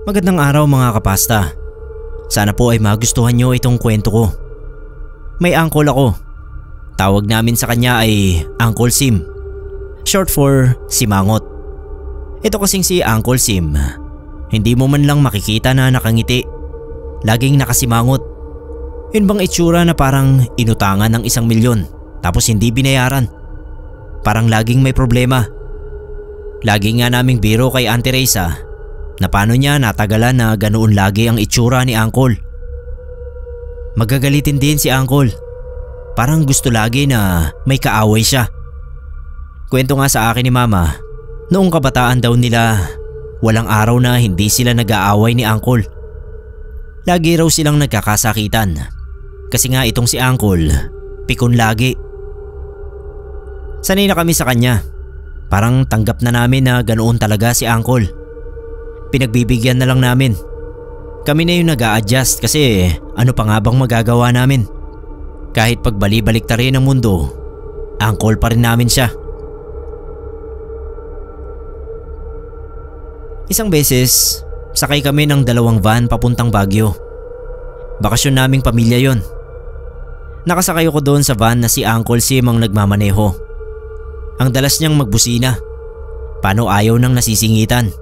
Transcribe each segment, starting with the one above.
Magandang araw mga kapasta. Sana po ay magustuhan nyo itong kwento ko. May uncle ako. Tawag namin sa kanya ay Uncle Sim. Short for Simangot. Ito kasing si Uncle Sim, hindi mo man lang makikita na nakangiti. Laging nakasimangot. Yun bang itsura na parang inutangan ng 1,000,000 tapos hindi binayaran? Parang laging may problema. Lagi nga naming biro kay Auntie Reza na paano niya natagalan na ganoon lagi ang itsura ni Uncle. Magagalitin din si Uncle. Parang gusto lagi na may kaaway siya. Kwento nga sa akin ni Mama, noong kabataan daw nila, walang araw na hindi sila nag-aaway ni Uncle. Lagi raw silang nagkakasakitan. Kasi nga itong si Uncle, pikon lagi. Sanay na kami sa kanya. Parang tanggap na namin na ganoon talaga si Uncle. Pinagbibigyan na lang namin. Kami na yung nag-a-adjust kasi ano pa nga bang magagawa namin? Kahit pagbali-balik ta rin ang mundo, Uncle pa rin namin siya. Isang beses, sakay kami ng 2 van papuntang Baguio. Bakasyon naming pamilya yon. Nakasakay ako doon sa van na si Uncle Sim ang nagmamaneho. Ang dalas niyang magbusina. Paano ayaw nang nasisingitan?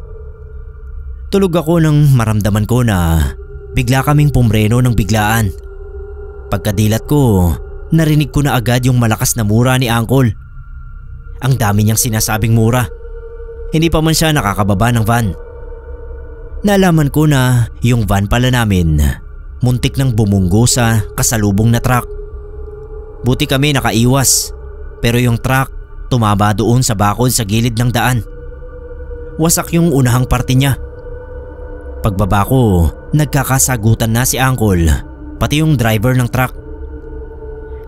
Tulog ako nang maramdaman ko na bigla kaming pumreno ng biglaan. Pagkadilat ko, narinig ko na agad yung malakas na mura ni Uncle. Ang dami niyang sinasabing mura. Hindi pa man siya nakakababa ng van. Nalaman ko na yung van pala namin muntik nang bumunggo sa kasalubong na truck. Buti kami nakaiwas, pero yung truck tumaba doon sa bakod sa gilid ng daan. Wasak yung unahang parte niya. Pagbaba ko, nagkakasagutan na si Uncle, pati yung driver ng truck.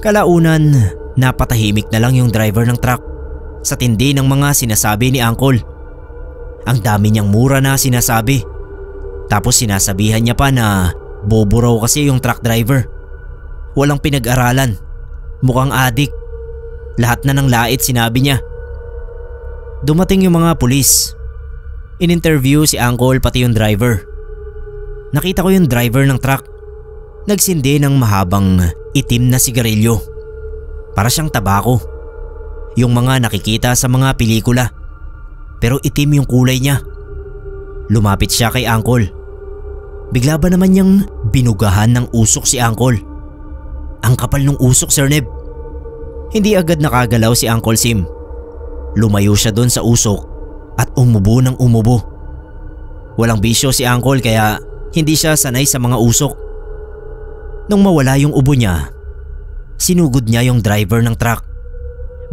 Kalaunan, napatahimik na lang yung driver ng truck sa tindi ng mga sinasabi ni Uncle. Ang dami niyang mura na sinasabi. Tapos sinasabihan niya pa na bobo raw kasi yung truck driver. Walang pinag-aralan, mukhang adik. Lahat na ng lait sinabi niya. Dumating yung mga pulis. In-interview si Uncle pati yung driver. Nakita ko yung driver ng truck. Nagsindi ng mahabang itim na sigarilyo. Para siyang tabako. Yung mga nakikita sa mga pelikula. Pero itim yung kulay niya. Lumapit siya kay Uncle. Bigla ba naman niyang binugahan ng usok si Uncle? Ang kapal ng usok, Sir Neb. Hindi agad nakagalaw si Uncle Sim. Lumayo siya doon sa usok at umubo ng umubo. Walang bisyo si Uncle kaya hindi siya sanay sa mga usok. Nung mawala yung ubo niya, sinugod niya yung driver ng truck.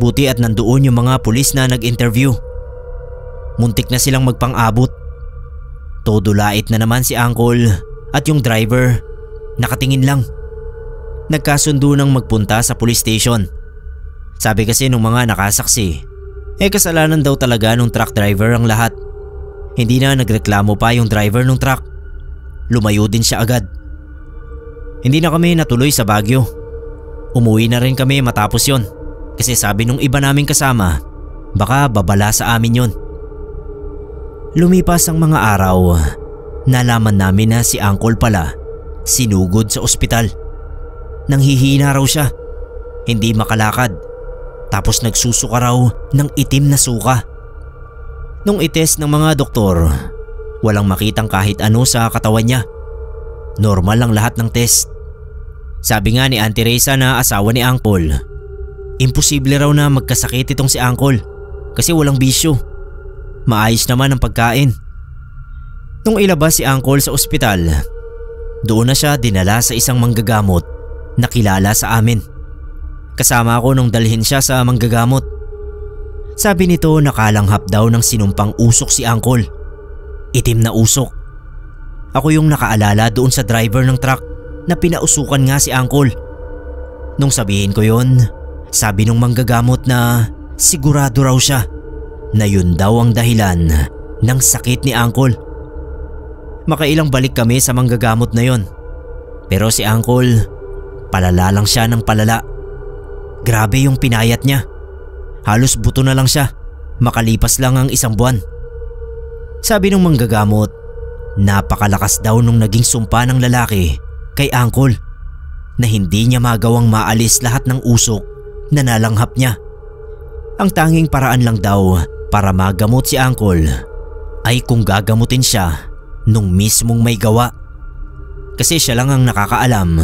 Buti at nandoon yung mga pulis na nag-interview. Muntik na silang magpang-abot. Todo lait na naman si Uncle at yung driver nakatingin lang. Nagkasundo ng magpunta sa police station. Sabi kasi nung mga nakasaksi, kasalanan daw talaga nung truck driver ang lahat. Hindi na nagreklamo pa yung driver ng truck. Lumayo din siya agad. Hindi na kami natuloy sa Baguio. Umuwi na rin kami matapos yon. Kasi sabi nung iba naming kasama, baka babala sa amin yon. Lumipas ang mga araw, nalaman namin na si Uncle pala sinugod sa ospital. Nanghihina raw siya, hindi makalakad. Tapos nagsusuka raw ng itim na suka. Nung itest ng mga doktor, walang makitang kahit ano sa katawan niya. Normal lang lahat ng test. Sabi nga ni Auntie Reza na asawa ni Uncle, imposible raw na magkasakit itong si Uncle kasi walang bisyo. Maayos naman ang pagkain. Nung ilabas si Uncle sa ospital, doon na siya dinala sa isang manggagamot na kilala sa amin. Kasama ako nung dalhin siya sa manggagamot. Sabi nito nakalanghap daw ng sinumpang usok si Uncle. Itim na usok. Ako yung nakaalala doon sa driver ng truck na pinausukan nga si Uncle. Nung sabihin ko yon, sabi nung manggagamot na sigurado raw siya na yun daw ang dahilan ng sakit ni Uncle. Makailang balik kami sa manggagamot na yon. Pero si Uncle, palala lang siya ng palala. Grabe yung pinayat niya. Halos buto na lang siya, makalipas lang ang 1 buwan. Sabi ng manggagamot, napakalakas daw nung naging sumpa ng lalaki kay Uncle na hindi niya magawang maalis lahat ng usok na nalanghap niya. Ang tanging paraan lang daw para magamot si Uncle ay kung gagamutin siya nung mismong may gawa. Kasi siya lang ang nakakaalam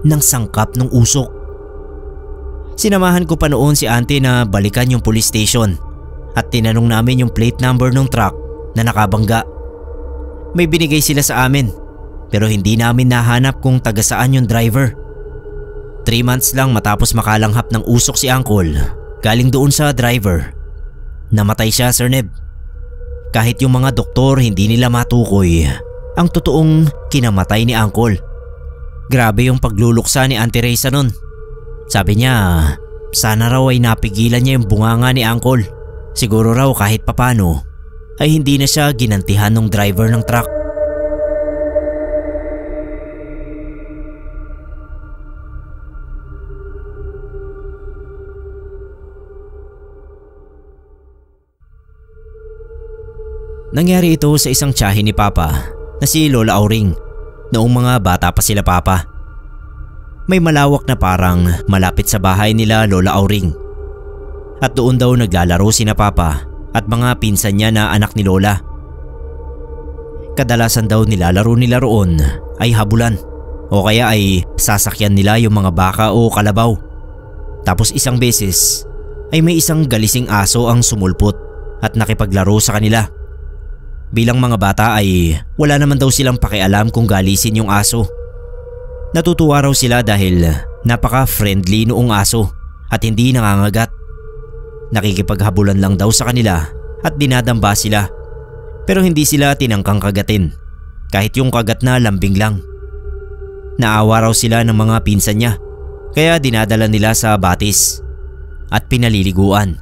ng sangkap ng usok. Sinamahan ko pa noon si auntie na balikan yung police station at tinanong namin yung plate number ng truck na nakabangga. May binigay sila sa amin pero hindi namin nahanap kung taga saan yung driver. 3 months lang matapos makalanghap ng usok si Uncle galing doon sa driver. Namatay siya, Sir Neb. Kahit yung mga doktor hindi nila matukoy ang totoong kinamatay ni Uncle. Grabe yung pagluluksa ni Auntie Reza nun. Sabi niya sana raw ay napigilan niya yung bunganga ni Uncle. Siguro raw kahit papano ay hindi na siya ginantihan ng driver ng truck. Nangyari ito sa isang tiyahin ni Papa na si Lola Auring noong mga bata pa sila Papa. May malawak na parang malapit sa bahay nila Lola Auring. At doon daw naglalaro sina Papa at mga pinsan niya na anak ni Lola. Kadalasan daw nilalaro nila roon ay habulan o kaya ay sasakyan nila yung mga baka o kalabaw. Tapos isang beses ay may isang galising aso ang sumulpot at nakipaglaro sa kanila. Bilang mga bata ay wala naman daw silang pakialam kung galisin yung aso. Natutuwa raw sila dahil napaka-friendly noong aso at hindi nangangagat. Nakikipaghabulan lang daw sa kanila at dinadamba sila. Pero hindi sila tinangkang kagatin kahit yung kagat na lambing lang. Naawa raw sila ng mga pinsan niya kaya dinadala nila sa batis at pinaliliguan.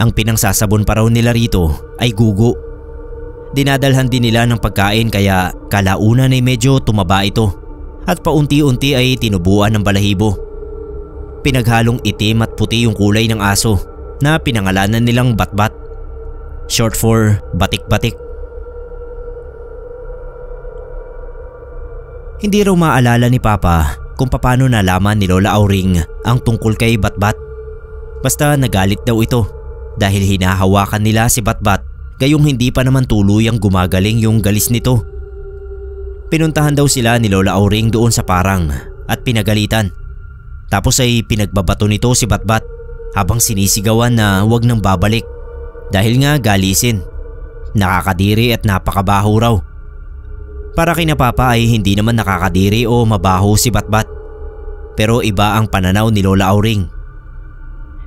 Ang pinangsasabon pa raw nila rito ay gugo. Dinadalhan din nila ng pagkain kaya kalaunan ay medyo tumaba ito at paunti-unti ay tinubuan ng balahibo. Pinaghalong itim at puti yung kulay ng aso na pinangalanan nilang Batbat, short for batik-batik. Hindi raw maalala ni Papa kung paano nalaman ni Lola Auring ang tungkol kay Batbat. Basta nagalit daw ito dahil hinahawakan nila si Batbat gayong hindi pa naman tuluyang gumagaling yung galis nito. Pinuntahan daw sila ni Lola Auring doon sa parang at pinagalitan. Tapos ay pinagbabato nito si Batbat habang sinisigawan na wag nang babalik dahil nga galisin. Nakakadiri at napakabaho raw. Para kina Papa ay hindi naman nakakadiri o mabaho si Batbat. Pero iba ang pananaw ni Lola Auring.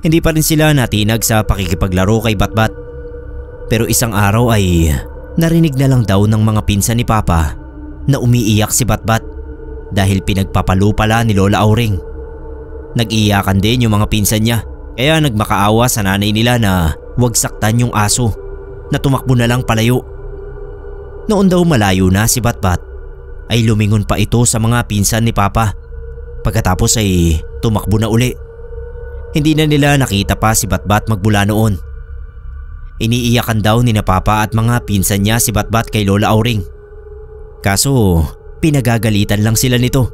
Hindi pa rin sila natinag sa pakikipaglaro kay Batbat. Pero isang araw ay narinig na lang daw ng mga pinsan ni Papa na umiiyak si Batbat dahil pinagpapalo pala ni Lola Auring. Nag-iyakan din yung mga pinsan niya kaya nagmakaawa sa nanay nila na huwag saktan yung aso na tumakbo na lang palayo. Noon daw malayo na si Batbat ay lumingon pa ito sa mga pinsan ni Papa. Pagkatapos ay tumakbo na uli. Hindi na nila nakita pa si Batbat magmula noon. Iniiyakan daw ni na Papa at mga pinsan niya si Batbat kay Lola Auring. Kaso pinagagalitan lang sila nito.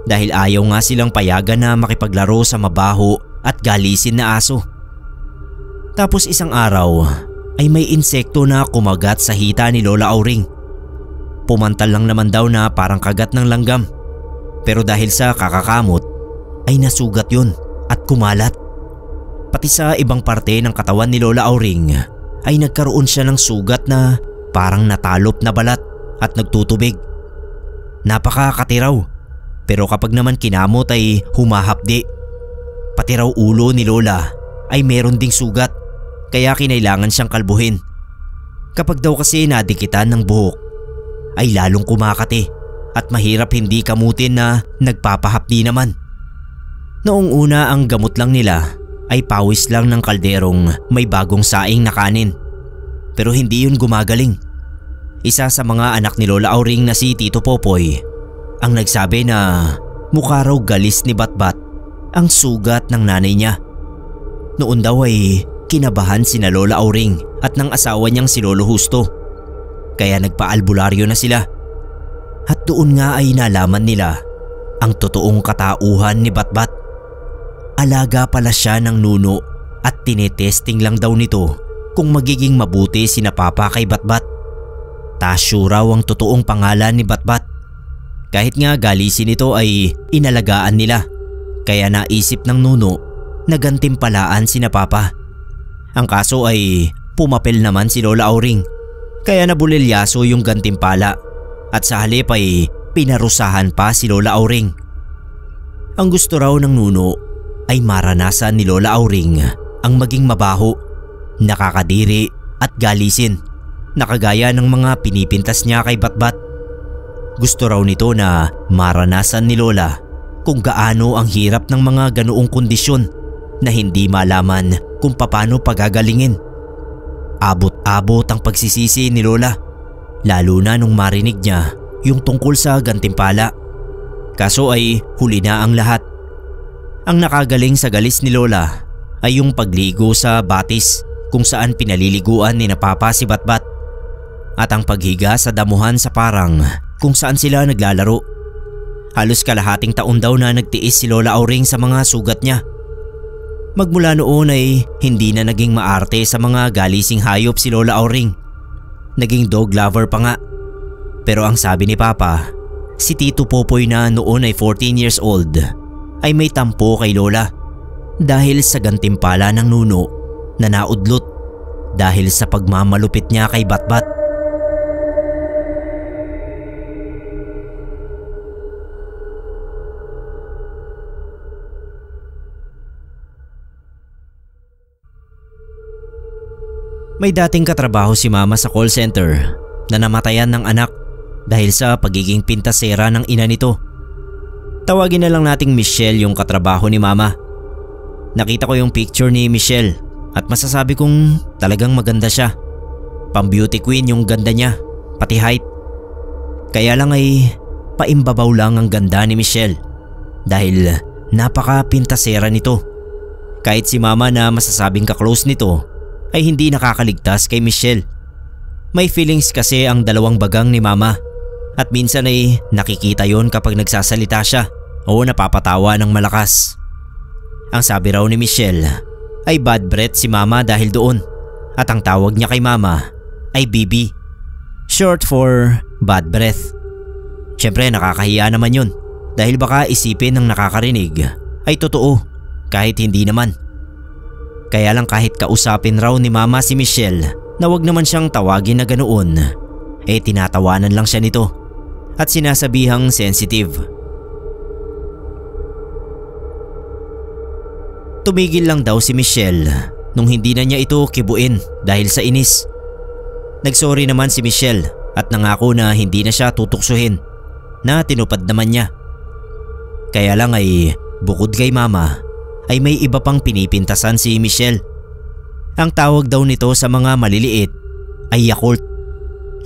Dahil ayaw nga silang payagan na makipaglaro sa mabaho at galisin na aso. Tapos isang araw ay may insekto na kumagat sa hita ni Lola Auring. Pumantal lang naman daw na parang kagat ng langgam. Pero dahil sa kakakamot ay nasugat yun at kumalat. Pati sa ibang parte ng katawan ni Lola Auring ay nagkaroon siya ng sugat na parang natalop na balat at nagtutubig. Napakakatiraw, pero kapag naman kinamot ay humahapdi. Pati raw ulo ni Lola ay meron ding sugat kaya kinailangan siyang kalbuhin. Kapag daw kasi nadikitan ng buhok ay lalong kumakati at mahirap hindi kamutin na nagpapahapdi naman. Noong una ang gamot lang nila ay pawis lang ng kalderong may bagong saing na kanin. Pero hindi yun gumagaling. Isa sa mga anak ni Lola Auring na si Tito Popoy ang nagsabi na mukha raw galis ni Batbat ang sugat ng nanay niya. Noon daw ay kinabahan sina Lola Auring at ng asawa niyang si Lolo Justo. kaya nagpa-albularyo na sila. At doon nga ay nalaman nila ang totoong katauhan ni Batbat. Alaga pala siya ng Nuno at tinetesting lang daw nito kung magiging mabuti sina Papa kay Batbat. Tasyo raw ang totoong pangalan ni Batbat. Kahit nga galisin ito ay inalagaan nila, kaya naisip ng Nuno na gantimpalaan sina Papa. Ang kaso ay pumapel naman si Lola Auring, kaya nabulilyaso yung gantimpala at sa halip ay pinarusahan pa si Lola Auring. Ang gusto raw ng Nuno ay maranasan ni Lola Auring ang maging mabaho, nakakadiri at galisin, nakagaya ng mga pinipintas niya kay Batbat. Gusto raw nito na maranasan ni Lola kung gaano ang hirap ng mga ganoong kondisyon na hindi malaman kung paano pagagalingin. Abot-abot ang pagsisisi ni Lola, lalo na nung marinig niya yung tungkol sa gantimpala. Kaso ay huli na ang lahat. Ang nakagaling sa galis ni Lola ay yung pagligo sa batis kung saan pinaliliguan ni na Papa si Batbat, at ang paghiga sa damuhan sa parang kung saan sila naglalaro. Halos kalahating taon daw na nagtiis si Lola Auring sa mga sugat niya. Magmula noon ay hindi na naging maarte sa mga galising hayop si Lola Auring. Naging dog lover pa nga. Pero ang sabi ni Papa, si Tito Popoy na noon ay 14 years old ay may tampo kay Lola dahil sa gantimpala ng Nuno na naudlot dahil sa pagmamalupit niya kay Batbat. May dating katrabaho si Mama sa call center na namatayan ng anak dahil sa pagiging pintasera ng ina nito. Tawagin na lang nating Michelle yung katrabaho ni Mama. Nakita ko yung picture ni Michelle at masasabi kong talagang maganda siya. Pang-beauty queen yung ganda niya, pati height. Kaya lang ay paimbabaw lang ang ganda ni Michelle dahil napaka-pintasera nito. Kahit si Mama na masasabing ka-close nito ay hindi nakakaligtas kay Michelle. May feelings kasi ang dalawang bagang ni Mama at minsan ay nakikita yon kapag nagsasalita siya o napapatawa ng malakas. Ang sabi raw ni Michelle ay bad breath si Mama dahil doon, at ang tawag niya kay Mama ay BB, short for bad breath. Siyempre nakakahiya naman yun dahil baka isipin ng nakakarinig ay totoo kahit hindi naman. Kaya lang kahit kausapin raw ni Mama si Michelle na wag naman siyang tawagin na ganoon, eh tinatawanan lang siya nito at sinasabihang sensitive. Tumigil lang daw si Michelle nung hindi na niya ito kibuin dahil sa inis. Nagsorry naman si Michelle at nangako na hindi na siya tutuksuhin, na tinupad naman niya. Kaya lang ay bukod kay Mama ay may iba pang pinipintasan si Michelle. Ang tawag daw nito sa mga maliliit ay Yakult,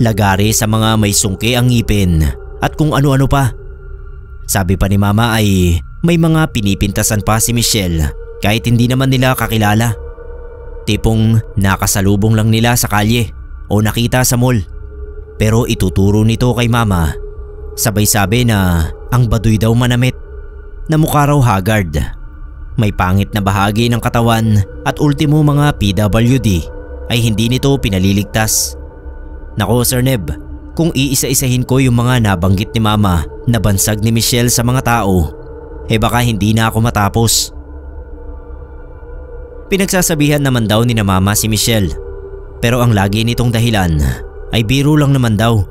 lagari sa mga may sungki ang ngipin at kung ano-ano pa. Sabi pa ni Mama ay may mga pinipintasan pa si Michelle kahit hindi naman nila kakilala. Tipong nakasalubong lang nila sa kalye o nakita sa mall, pero ituturo nito kay Mama. Sabay sabi na ang baduy daw manamit, na mukha raw haggard, may pangit na bahagi ng katawan at ultimo mga PWD ay hindi nito pinaliligtas. Nako Sir Neb, kung iisa-isahin ko yung mga nabanggit ni Mama na bansag ni Michelle sa mga tao, eh baka hindi na ako matapos. Pinagsasabihan naman daw ni na Mama si Michelle, pero ang lagi nitong dahilan ay biro lang naman daw.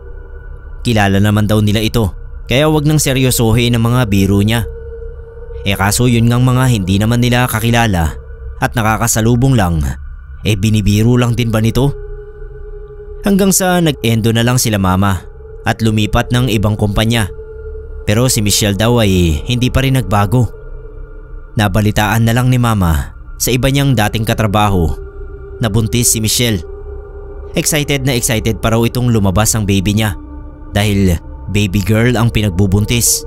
Kilala naman daw nila ito, kaya wag nang seryosohin ang mga biro niya. Eh kaso yun ngang mga hindi naman nila kakilala at nakakasalubong lang, eh binibiro lang din ba nito? Hanggang sa nag-endo na lang sila Mama at lumipat ng ibang kumpanya. Pero si Michelle daw ay hindi pa rin nagbago. Nabalitaan na lang ni Mama sa iba niyang dating katrabaho na buntis si Michelle. Excited na excited pa raw itong lumabas ang baby niya dahil baby girl ang pinagbubuntis.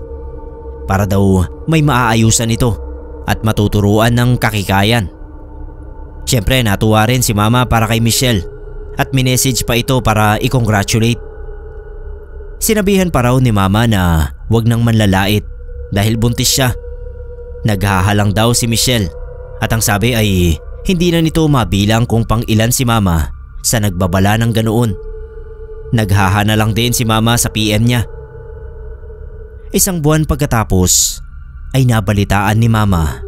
Para daw may maaayusan ito at matuturuan ng kakikayan. Siyempre natuwa rin si Mama para kay Michelle at minessage pa ito para i-congratulate. Sinabihan pa raw ni mama na wag nang manlalait dahil buntis siya. Naghahalang daw si Michelle at ang sabi ay hindi na nito mabilang kung pang ilan si mama sa nagbabala ng ganoon. Naghahana lang din si mama sa PM niya. Isang buwan pagkatapos ay nabalitaan ni mama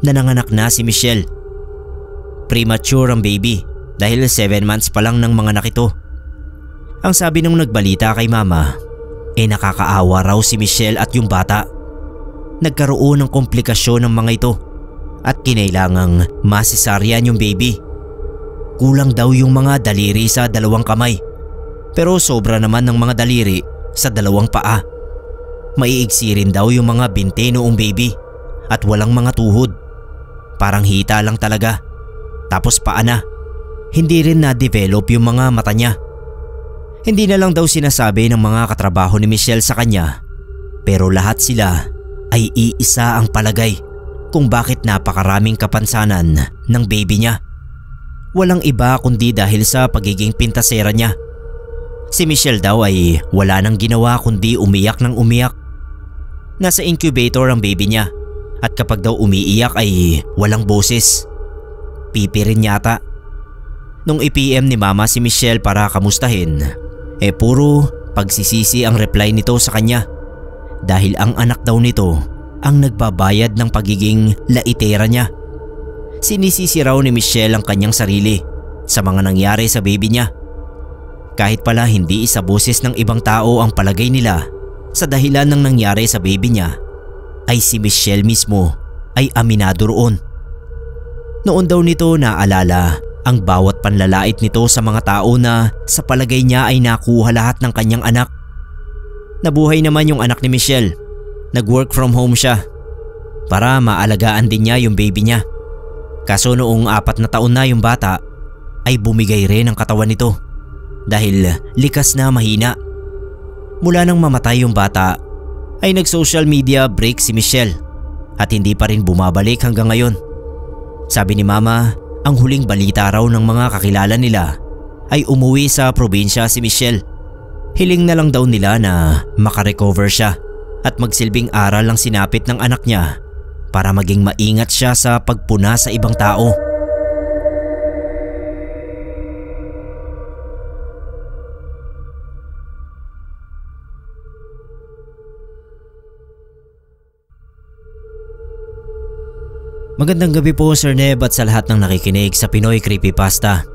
na nanganak na si Michelle. Premature ang baby dahil 7 months pa lang ng mga anak ito. Ang sabi nung nagbalita kay mama nakakaawa raw si Michelle at yung bata. Nagkaroon ng komplikasyon ng mga ito at kinailangang masesaryan yung baby. Kulang daw yung mga daliri sa 2 kamay, pero sobra naman ng mga daliri sa 2 paa. Maiigsi rin daw yung mga binte noong baby at walang mga tuhod. Parang hita lang talaga. Tapos paa na. Hindi rin na-develop yung mga mata niya. Hindi na lang daw sinasabi ng mga katrabaho ni Michelle sa kanya, pero lahat sila ay iisa ang palagay kung bakit napakaraming kapansanan ng baby niya. Walang iba kundi dahil sa pagiging pintasera niya. Si Michelle daw ay wala nang ginawa kundi umiyak ng umiyak. Nasa incubator ang baby niya at kapag daw umiiyak ay walang boses. Pipi rin yata. Nung i-PM ni mama si Michelle para kamustahin, puro pagsisisi ang reply nito sa kanya dahil ang anak daw nito ang nagbabayad ng pagiging laitera niya. Sinisisi raw ni Michelle ang kanyang sarili sa mga nangyari sa baby niya. Kahit pala hindi isa boses ng ibang tao ang palagay nila sa dahilan ng nangyari sa baby niya, ay si Michelle mismo ay aminado roon. Noon daw nito naalala ang bawat panlalait nito sa mga tao na sa palagay niya ay nakuha lahat ng kanyang anak. Nabuhay naman yung anak ni Michelle. Nag-work from home siya para maalagaan din niya yung baby niya. Kaso noong 4 na taon na yung bata ay bumigay rin ang katawan nito dahil likas na mahina. Mula nang mamatay yung bata ay nag-social media break si Michelle at hindi pa rin bumabalik hanggang ngayon. Sabi ni mama, ang huling balita raw ng mga kakilala nila ay umuwi sa probinsya si Michelle. Hiling na lang daw nila na makarecover siya at magsilbing aral ang sinapit ng anak niya para maging maingat siya sa pagpuna sa ibang tao. Magandang gabi po Sir Neb at sa lahat ng nakikinig sa Pinoy Creepypasta.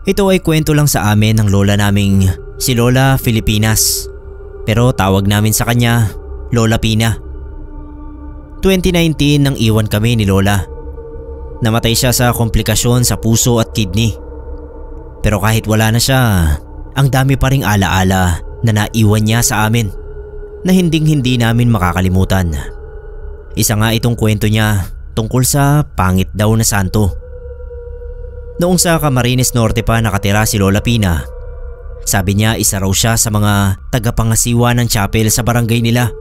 Ito ay kwento lang sa amin ng lola naming si Lola Filipinas, pero tawag namin sa kanya Lola Pina. 2019 nang iwan kami ni Lola. Namatay siya sa komplikasyon sa puso at kidney. Pero kahit wala na siya, ang dami pa ring alaala na naiwan niya sa amin na hindi namin makakalimutan. Isa nga itong kwento niya tungkol sa pangit daw na santo. Noong sa Camarines Norte pa nakatira si Lola Pina, sabi niya isa raw siya sa mga tagapangasiwa ng chapel sa barangay nila.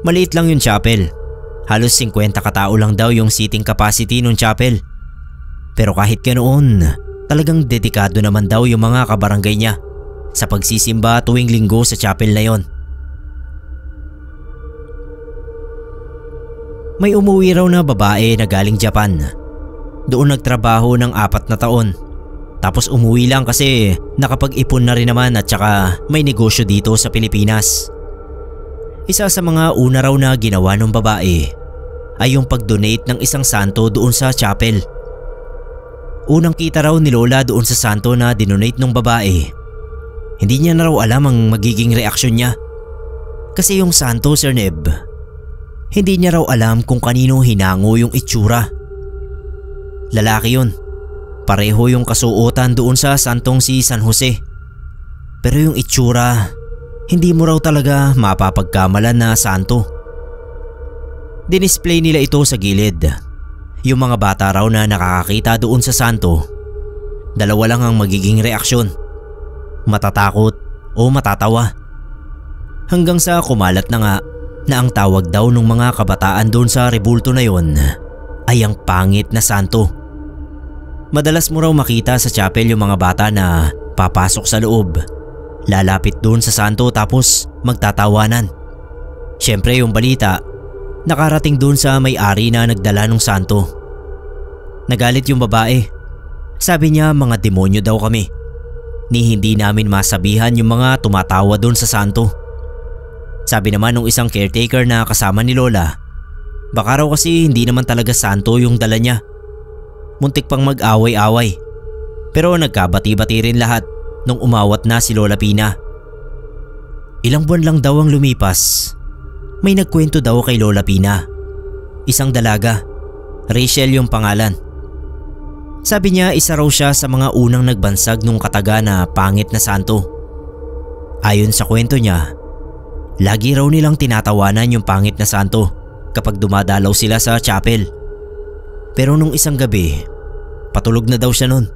Maliit lang yung chapel, halos 50 katao lang daw yung seating capacity ng chapel. Pero kahit ganoon, talagang dedikado naman daw yung mga kabarangay niya sa pagsisimba tuwing linggo sa chapel na yon. May umuwi raw na babae na galing Japan. Doon nagtrabaho ng 4 na taon. Tapos umuwi lang kasi nakapag-ipon na rin naman at saka may negosyo dito sa Pilipinas. Isa sa mga una raw na ginawa ng babae ay yung pag-donate ng isang santo doon sa chapel. Unang kita raw ni Lola doon sa santo na dinonate ng babae. Hindi niya na raw alam ang magiging reaksyon niya. Kasi yung santo, Sir Neb, hindi niya raw alam kung kanino hinango yung itsura. Lalaki yun. Pareho yung kasuotan doon sa santong si San Jose. Pero yung itsura, hindi mo raw talaga mapapagkamalan na santo. Dinisplay nila ito sa gilid. Yung mga bata raw na nakakakita doon sa santo, dalawa lang ang magiging reaksyon. Matatakot o matatawa. Hanggang sa kumalat na nga na ang tawag daw ng mga kabataan doon sa rebulto na yon ay ang pangit na santo. Madalas mo raw makita sa chapel yung mga bata na papasok sa loob, lalapit doon sa santo tapos magtatawanan. Siyempre yung balita, nakarating doon sa may-ari na nagdala ng santo. Nagalit yung babae. Sabi niya mga demonyo daw kami. Ni hindi namin masabihan yung mga tumatawa doon sa santo. Sabi naman ng isang caretaker na kasama ni Lola, baka raw kasi hindi naman talaga santo yung dala niya. Muntik pang mag-away-away. Pero nagkabati-bati rin lahat nung umawat na si Lola Pina. Ilang buwan lang daw ang lumipas. May nagkwento daw kay Lola Pina. Isang dalaga, Rachel yung pangalan. Sabi niya isa raw siya sa mga unang nagbansag nung kataga na pangit na santo. Ayon sa kwento niya, lagi raw nilang tinatawanan yung pangit na santo kapag dumadalaw sila sa chapel. Pero nung isang gabi, patulog na daw siya nun.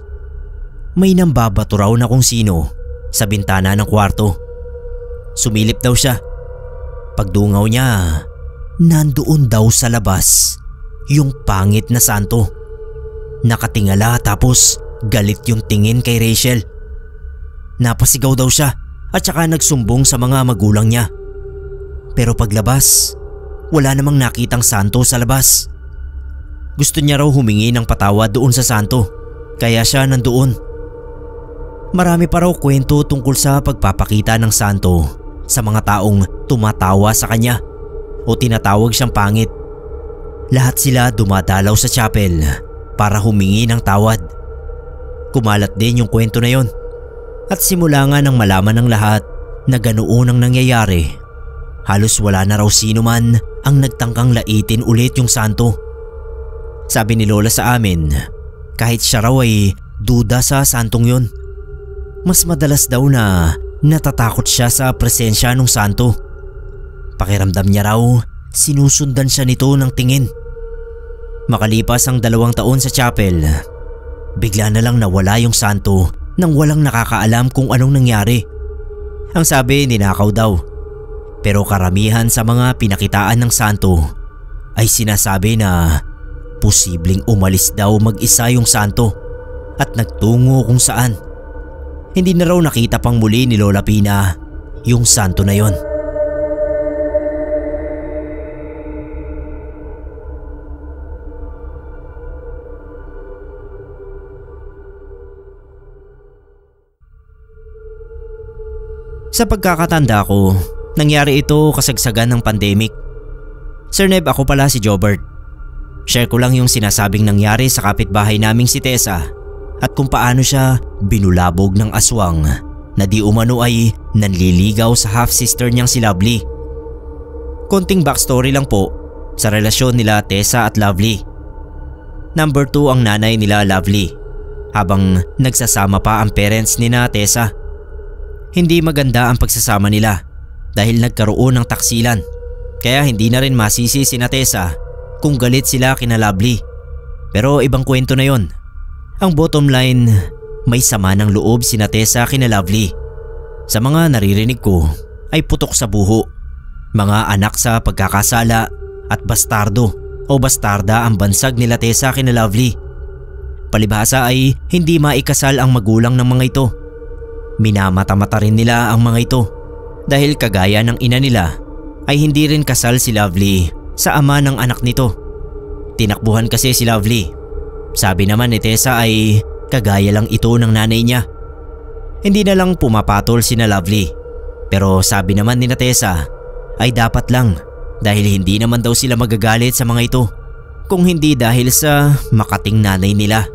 May nambabato raw na kung sino sa bintana ng kwarto. Sumilip daw siya. Pagdungaw niya, nandoon daw sa labas yung pangit na santo. Nakatingala tapos galit yung tingin kay Rachel. Napasigaw daw siya at saka nagsumbong sa mga magulang niya. Pero paglabas, wala namang nakitang santo sa labas. Gusto niya raw humingi ng patawad doon sa santo, kaya siya nandoon. Marami pa raw kwento tungkol sa pagpapakita ng santo sa mga taong tumatawa sa kanya o tinatawag siyang pangit. Lahat sila dumadalaw sa chapel para humingi ng tawad. Kumalat din yung kwento na yon at simula nga nang malaman ng lahat na ganoon ang nangyayari, halos wala na raw sino man ang nagtangkang laitin ulit yung santo. Sabi ni Lola sa amin, kahit siya raw ay duda sa santong yun. Mas madalas daw na natatakot siya sa presensya ng santo. Pakiramdam niya raw sinusundan siya nito ng tingin. Makalipas ang 2 taon sa chapel, bigla na lang nawala yung santo nang walang nakakaalam kung anong nangyari. Ang sabi ninakaw daw. Pero karamihan sa mga pinakitaan ng santo ay sinasabi na posibleng umalis daw mag-isa yung santo at nagtungo kung saan. Hindi na raw nakita pang muli ni Lola Pina yung santo na yon. Sa pagkakatanda ko, nangyari ito kasagsagan ng pandemic. Sir Neb, ako pala si Jobert. Share ko lang yung sinasabing nangyari sa kapitbahay naming si Tessa at kung paano siya binulabog ng aswang na di umano ay nanliligaw sa half-sister niyang si Lovely. Konting backstory lang po sa relasyon nila Tessa at Lovely. Number 2 ang nanay nila Lovely habang nagsasama pa ang parents ni na Tessa. Hindi maganda ang pagsasama nila dahil nagkaroon ng taksilan, kaya hindi na rin masisi si na Tessa kung galit sila kina Lovely. Pero ibang kwento na yon. Ang bottom line, may sama ng loob si na Tessa kina Lovely. Sa mga naririnig ko ay putok sa buho, mga anak sa pagkakasala at bastardo o bastarda ang bansag nila Tessa kina Lovely. Palibhasa ay hindi maikasal ang magulang ng mga ito. Minamata-mata rin nila ang mga ito dahil kagaya ng ina nila ay hindi rin kasal si Lovely sa ama ng anak nito. Tinakbuhan kasi si Lovely. Sabi naman ni Tessa ay kagaya lang ito ng nanay niya. Hindi na lang pumapatol si na Lovely. Pero sabi naman ni na Tessa ay dapat lang dahil hindi naman daw sila magagalit sa mga ito kung hindi dahil sa makating nanay nila.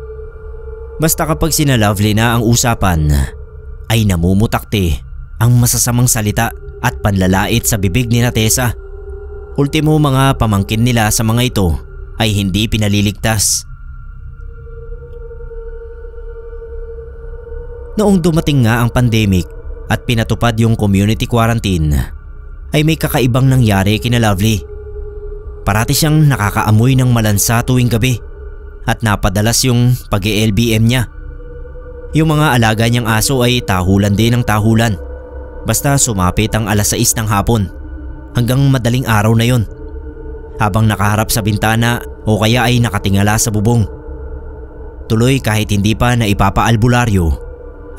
Basta kapag si na Lovely na ang usapan ay namumutakti ang masasamang salita at panlalait sa bibig ni na Tessa. Ultimo mga pamangkin nila sa mga ito ay hindi pinaliligtas. Noong dumating nga ang pandemic at pinatupad yung community quarantine, ay may kakaibang nangyari kina Lovely. Parati siyang nakakaamoy ng malansa tuwing gabi at napadalas yung pag-LBM niya. Yung mga alaga niyang aso ay tahulan din ng tahulan. Basta sumapit ang 6:00 ng hapon hanggang madaling araw na yon, habang nakaharap sa bintana o kaya ay nakatingala sa bubong. Tuloy kahit hindi pa na ipapaalbularyo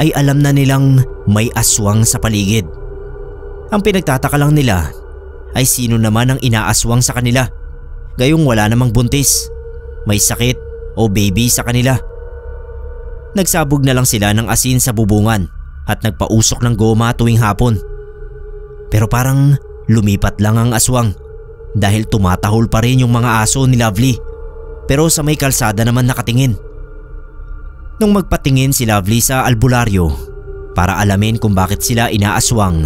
ay alam na nilang may aswang sa paligid. Ang pinagtataka lang nila ay sino naman ang inaaswang sa kanila, gayong wala namang buntis, may sakit o baby sa kanila. Nagsabog na lang sila ng asin sa bubungan at nagpausok ng goma tuwing hapon. Pero parang lumipat lang ang aswang dahil tumatahol pa rin yung mga aso ni Lovely, pero sa may kalsada naman nakatingin. Nung magpatingin si Lovely sa albularyo para alamin kung bakit sila inaaswang,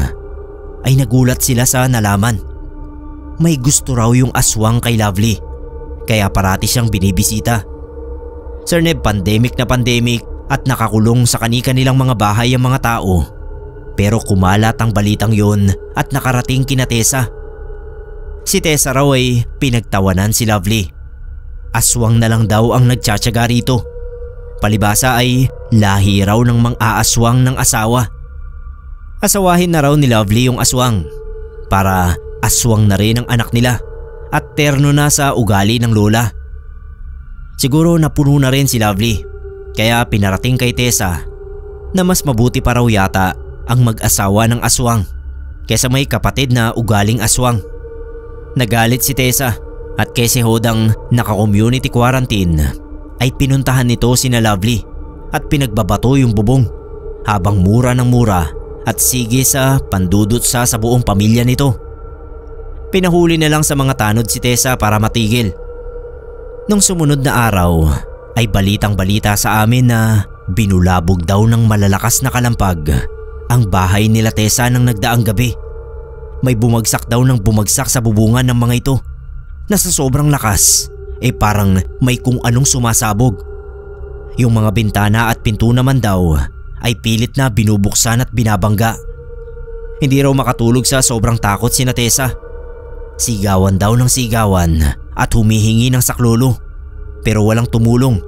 ay nagulat sila sa nalaman. May gusto raw yung aswang kay Lovely, kaya parati siyang binibisita. Sir Neb, pandemic na pandemic at nakakulong sa kani-kanilang mga bahay ang mga tao. Pero kumalat ang balitang yon at nakarating kina Tessa. Si Tessa raw ay pinagtawanan si Lovely. Aswang na lang daw ang nagtsatsaga rito. Palibasa ay lahi raw ng mang-aaswang ng asawa. Asawahin na raw ni Lovely yung aswang para aswang na rin ang anak nila at terno na sa ugali ng lola. Siguro napuno na rin si Lovely, kaya pinarating kay Tessa na mas mabuti pa raw yata ang mag-asawa ng aswang kaysa may kapatid na ugaling aswang. Nagalit si Tessa at kaysa hodang naka-community quarantine ay pinuntahan nito sina Lovely at pinagbabato yung bubong habang mura ng mura at sige sa pandudot sa buong pamilya nito. Pinahuli na lang sa mga tanod si Tessa para matigil. Nung sumunod na araw ay balitang-balita sa amin na binulabog daw ng malalakas na kalampag ang bahay nila Tessa nang nagdaang gabi. May bumagsak daw ng bumagsak sa bubungan ng mga ito na sa sobrang lakas parang may kung anong sumasabog. Yung mga bintana at pinto naman daw ay pilit na binubuksan at binabangga. Hindi raw makatulog sa sobrang takot sina Tessa. Sigawan daw ng sigawan at humihingi ng saklolo, pero walang tumulong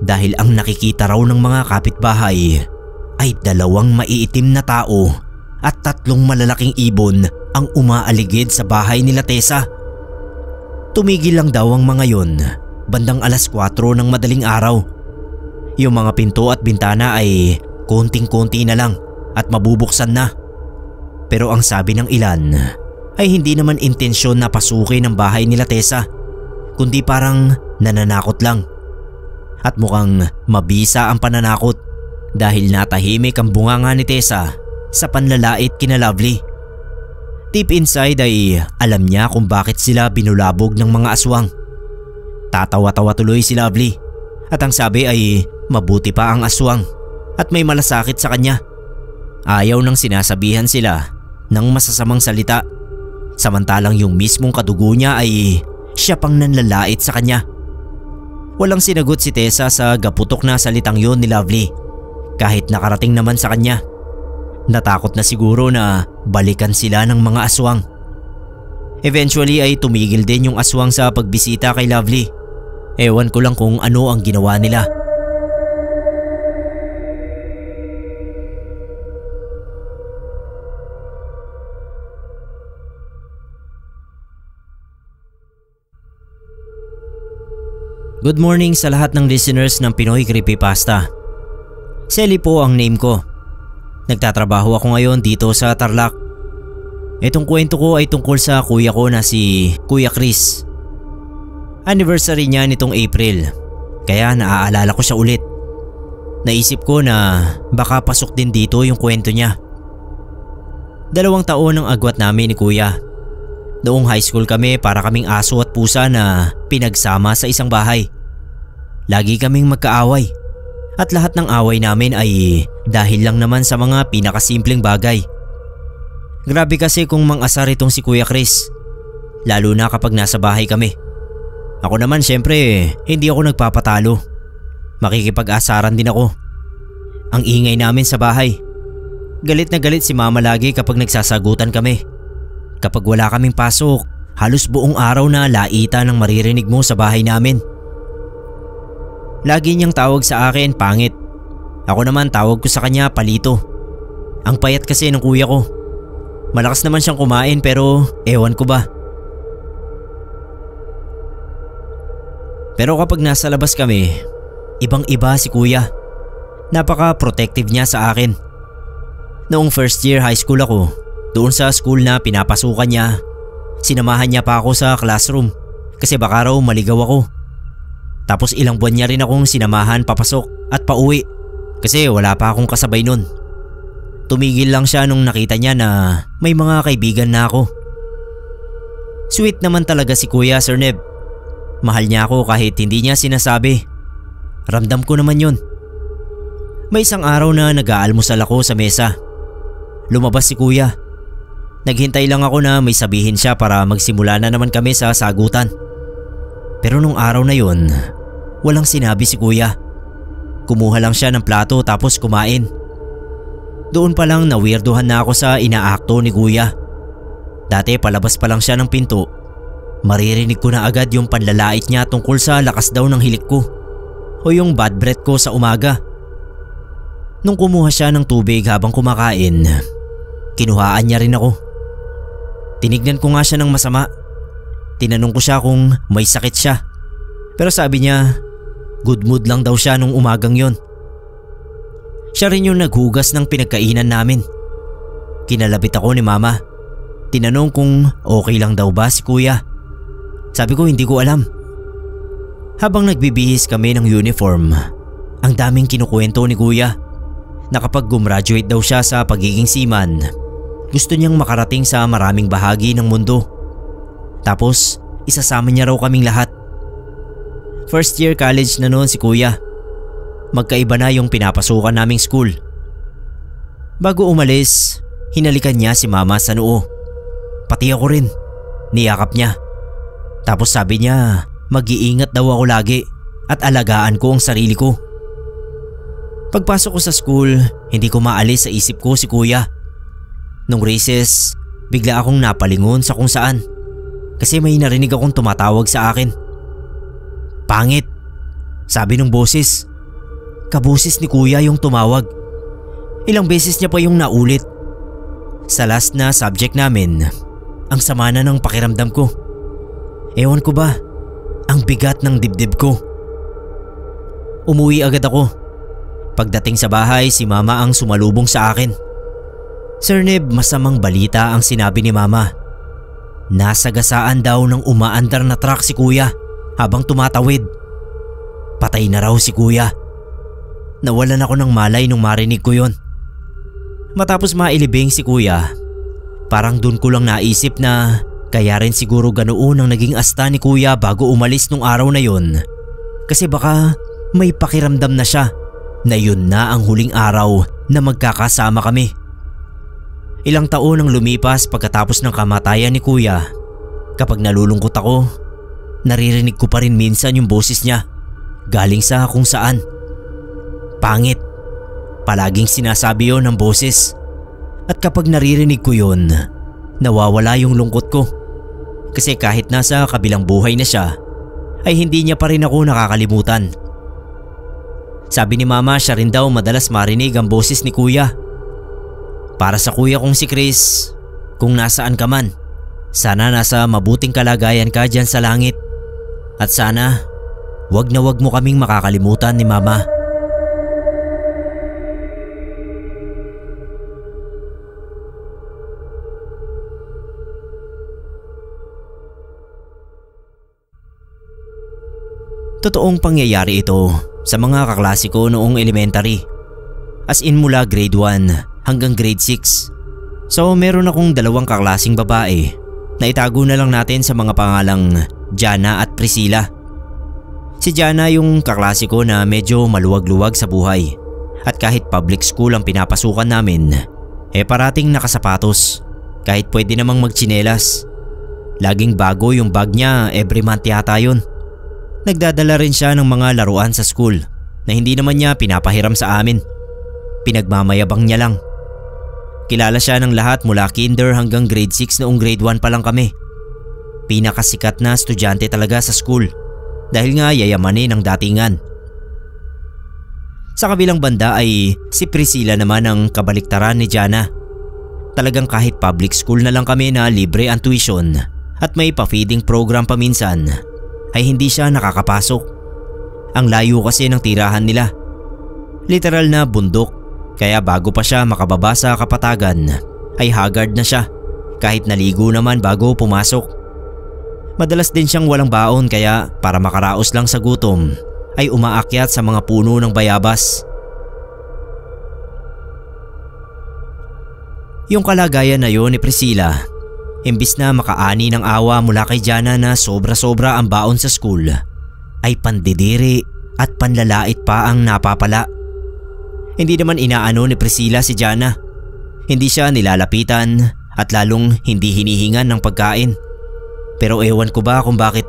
dahil ang nakikita raw ng mga kapitbahay ay 2 maiitim na tao at 3 malalaking ibon ang umaaligid sa bahay nila Tessa. Tumigil lang daw ang mga yon bandang 4:00 ng madaling araw. Yung mga pinto at bintana ay konting-konti na lang at mabubuksan na. Pero ang sabi ng ilan ay hindi naman intensyon na pasukin ang bahay nila Tessa, kundi parang nananakot lang. At mukhang mabisa ang pananakot dahil natahimik ang bunganga ni Tessa sa panlalait kina Lovely. Deep inside ay alam niya kung bakit sila binulabog ng mga aswang. Tatawa-tawa tuloy si Lovely at ang sabi ay mabuti pa ang aswang at may malasakit sa kanya. Ayaw nang sinasabihan sila ng masasamang salita, samantalang yung mismong kadugo niya ay siya pang nanlalait sa kanya. Walang sinagot si Tessa sa gaputok na salitang yon ni Lovely kahit nakarating naman sa kanya. Natakot na siguro na balikan sila ng mga aswang. Eventually ay tumigil din yung aswang sa pagbisita kay Lovely. Ewan ko lang kung ano ang ginawa nila. Good morning sa lahat ng listeners ng Pinoy Creepypasta. Selly po ang name ko. Nagtatrabaho ako ngayon dito sa Tarlac. Itong kwento ko ay tungkol sa kuya ko na si Kuya Chris. Anniversary niya nitong April, kaya naaalala ko siya ulit. Naisip ko na baka pasok din dito yung kwento niya. 2 taon ang agwat namin ni kuya. Noong high school kami, para kaming aso at pusa na pinagsama sa isang bahay. Lagi kaming magkaaway at lahat ng away namin ay dahil lang naman sa mga pinakasimpleng bagay. Grabe kasi kung mang-asar itong si Kuya Chris, lalo na kapag nasa bahay kami. Ako naman syempre hindi ako nagpapatalo. Makikipag-asaran din ako. Ang ingay namin sa bahay. Galit na galit si mama lagi kapag nagsasagutan kami. Kapag wala kaming pasok, halos buong araw na laita ng maririnig mo sa bahay namin. Lagi niyang tawag sa akin pangit. Ako naman tawag ko sa kanya palito. Ang payat kasi ng kuya ko. Malakas naman siyang kumain pero ewan ko ba. Pero kapag nasa labas kami, ibang-iba si kuya. Napaka-protective niya sa akin. Noong first year high school ako, doon sa school na pinapasukan niya, sinamahan niya pa ako sa classroom kasi baka raw maligaw ako. Tapos ilang buwan niya rin akong sinamahan papasok at pauwi kasi wala pa akong kasabay nun. Tumigil lang siya nung nakita niya na may mga kaibigan na ako. Sweet naman talaga si kuya, Sir Neb. Mahal niya ako kahit hindi niya sinasabi. Ramdam ko naman yun. May isang araw na nag-aalmusal ako sa mesa. Lumabas si kuya. Naghintay lang ako na may sabihin siya para magsimula na naman kami sa sagutan. Pero nung araw na yun, walang sinabi si kuya. Kumuha lang siya ng plato tapos kumain. Doon pa lang na-weirdohan na ako sa inaakto ni kuya. Dati palabas pa lang siya ng pinto, maririnig ko na agad yung panlalait niya tungkol sa lakas daw ng hilik ko o yung bad breath ko sa umaga. Nung kumuha siya ng tubig habang kumakain, kinuhaan niya rin ako. Tinignan ko nga siya ng masama. Tinanong ko siya kung may sakit siya. Pero sabi niya, good mood lang daw siya nung umagang yon. Siya rin yung naghugas ng pinagkainan namin. Kinalabit ako ni mama. Tinanong kung okay lang daw ba si kuya. Sabi ko hindi ko alam. Habang nagbibihis kami ng uniform, ang daming kinukwento ni kuya na kapag gumraduate daw siya sa pagiging seaman, gusto niyang makarating sa maraming bahagi ng mundo. Tapos isasama niya raw kaming lahat. First year college na noon si kuya. Magkaiba na yung pinapasukan naming school. Bago umalis, hinalikan niya si mama sa noo. Pati ako rin. Niyakap niya. Tapos sabi niya, mag-iingat daw ako lagi at alagaan ko ang sarili ko. Pagpasok ko sa school, hindi ko maalis sa isip ko si kuya. Nung recess, bigla akong napalingon sa kung saan kasi may narinig akong tumatawag sa akin. Pangit, sabi ng boses. Kabusis ni kuya yung tumawag. Ilang beses niya pa yung naulit. Sa last na subject namin, ang sama na ng pakiramdam ko. Ewan ko ba, ang bigat ng dibdib ko. Umuwi agad ako. Pagdating sa bahay, si mama ang sumalubong sa akin. Sir Neb, masamang balita ang sinabi ni mama. Nasagasaan daw ng umaandar na truck si kuya habang tumatawid. Patay na raw si kuya. Nawalan ako ng malay nung marinig ko yon. Matapos mailibing si kuya, parang dun ko lang naisip na kaya rin siguro ganoon ang naging asta ni kuya bago umalis nung araw na yon. Kasi baka may pakiramdam na siya na yun na ang huling araw na magkakasama kami. Ilang taon ang lumipas pagkatapos ng kamatayan ni kuya. Kapag nalulungkot ako, naririnig ko pa rin minsan yung boses niya galing sa kung saan. Pangit. Palaging sinasabi yon ng boses. At kapag naririnig ko yon, nawawala yung lungkot ko. Kasi kahit nasa kabilang buhay na siya, ay hindi niya pa rin ako nakakalimutan. Sabi ni mama, siya rin daw madalas marinig ang boses ni kuya. Para sa kuya kong si Chris, kung nasaan ka man, sana nasa mabuting kalagayan ka dyan sa langit. At sana, wag na wag mo kaming makakalimutan ni mama. Totoong pangyayari ito sa mga kaklase ko noong elementary. As in mula grade 1 hanggang grade 6. So meron akong dalawang kaklaseng babae na itago na lang natin sa mga pangalang Jana at Priscilla. Si Jana yung kaklase ko na medyo maluwag-luwag sa buhay. At kahit public school ang pinapasukan namin, parating nakasapatos kahit pwede namang magtsinelas. Laging bago yung bag niya, every month yata yun. Nagdadala rin siya ng mga laruan sa school na hindi naman niya pinapahiram sa amin. Pinagmamayabang niya lang. Kilala siya ng lahat mula kinder hanggang grade 6 noong grade 1 pa lang kami. Pinakasikat na estudyante talaga sa school dahil nga yayamanin ang datingan. Sa kabilang banda ay si Priscilla naman ang kabaliktaran ni Jana. Talagang kahit public school na lang kami na libre ang tuition at may pa-feeding program paminsan, ay hindi siya nakakapasok. Ang layo kasi ng tirahan nila. Literal na bundok, kaya bago pa siya makababa sa kapatagan ay haggard na siya kahit naligo naman bago pumasok. Madalas din siyang walang baon kaya para makaraos lang sa gutom ay umaakyat sa mga puno ng bayabas. Yung kalagayan na yon ni Priscilla, imbis na makaani ng awa mula kay Jana na sobra-sobra ang baon sa school, ay pandidiri at panlalait pa ang napapala. Hindi naman inaano ni Priscilla si Jana. Hindi siya nilalapitan at lalong hindi hinihingan ng pagkain. Pero ewan ko ba kung bakit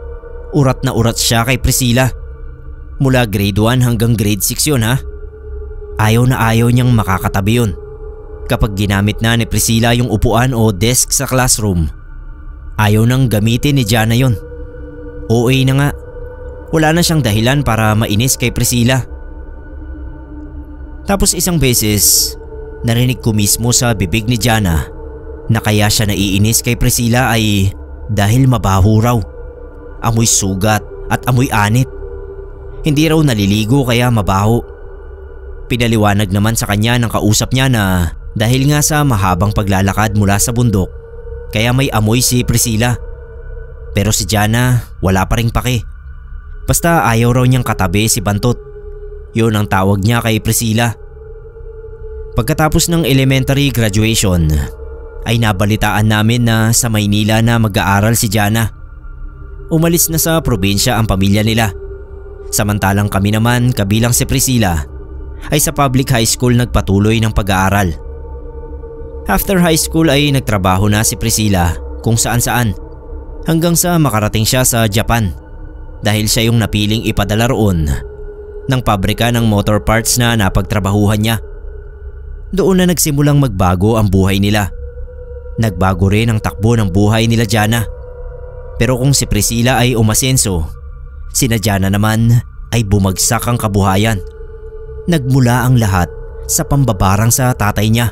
urat na urat siya kay Priscilla. Mula grade 1 hanggang grade 6 yun ha. Ayaw na ayaw niyang makakatabi yun. Kapag ginamit na ni Priscilla yung upuan o desk sa classroom, ayaw nang gamitin ni Jana yun. OA na nga. Wala na siyang dahilan para mainis kay Priscilla. Tapos isang beses, narinig ko mismo sa bibig ni Jana na kaya siya naiinis kay Priscilla ay dahil mabaho raw. Amoy sugat at amoy anit. Hindi raw naliligo kaya mabaho. Pinaliwanag naman sa kanya ng kausap niya na dahil nga sa mahabang paglalakad mula sa bundok kaya may amoy si Priscilla. Pero si Jana wala pa ring pake. Basta ayaw raw niyang katabi si Bantot. Yun ang tawag niya kay Priscilla. Pagkatapos ng elementary graduation ay nabalitaan namin na sa Maynila na mag-aaral si Jana. Umalis na sa probinsya ang pamilya nila. Samantalang kami naman kabilang si Priscilla ay sa public high school nagpatuloy ng pag-aaral. After high school ay nagtrabaho na si Priscilla kung saan-saan hanggang sa makarating siya sa Japan dahil siya yung napiling ipadala roon ng pabrika ng motor parts na napagtrabahuhan niya. Doon na nagsimulang magbago ang buhay nila. Nagbago rin ang takbo ng buhay nila Jana. Pero kung si Priscilla ay umasenso, sina Jana naman ay bumagsak ang kabuhayan. Nagmula ang lahat sa pambabarang sa tatay niya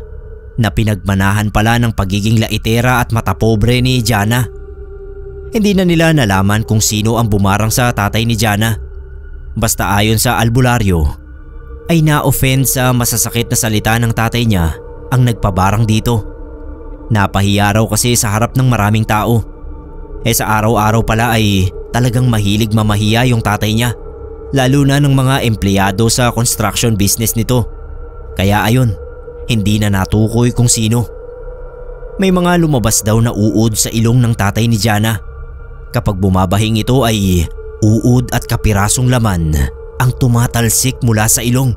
na pinagmanahan pala ng pagiging laitera at matapobre ni Jana. Hindi na nila nalaman kung sino ang bumarang sa tatay ni Jana. Basta ayon sa albularyo ay na-offend sa masasakit na salita ng tatay niya ang nagpabarang dito. Napahiya raw kasi sa harap ng maraming tao. Sa araw-araw pala ay talagang mahilig mamahiya yung tatay niya, lalo na ng mga empleyado sa construction business nito. Kaya ayun, hindi na natukoy kung sino. May mga lumabas daw na uod sa ilong ng tatay ni Jana. Kapag bumabahing ito ay uod at kapirasong laman ang tumatalsik mula sa ilong.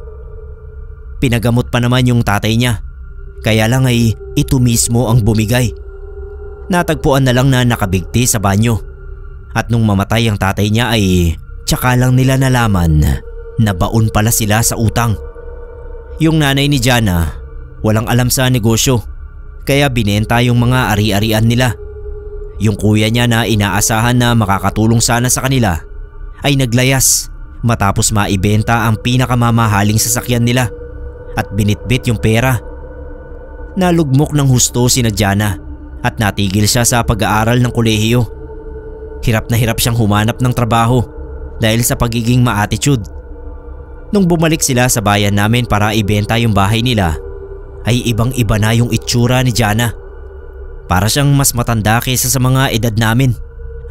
Pinagamot pa naman yung tatay niya, kaya lang ay ito mismo ang bumigay. Natagpuan na lang na nakabigti sa banyo. At nung mamatay ang tatay niya ay tsaka lang nila nalaman na baon pala sila sa utang. Yung nanay ni Jana walang alam sa negosyo kaya binenta yung mga ari-arian nila. Yung kuya niya na inaasahan na makakatulong sana sa kanila ay naglayas matapos maibenta ang pinakamamahaling sasakyan nila at binitbit yung pera. Nalugmok ng husto si Jana at natigil siya sa pag-aaral ng kolehiyo. Hirap na hirap siyang humanap ng trabaho dahil sa pagiging ma-attitude. Nung bumalik sila sa bayan namin para ibenta yung bahay nila ay ibang-iba na yung itsura ni Jana. Para siyang mas matanda kaysa sa mga edad namin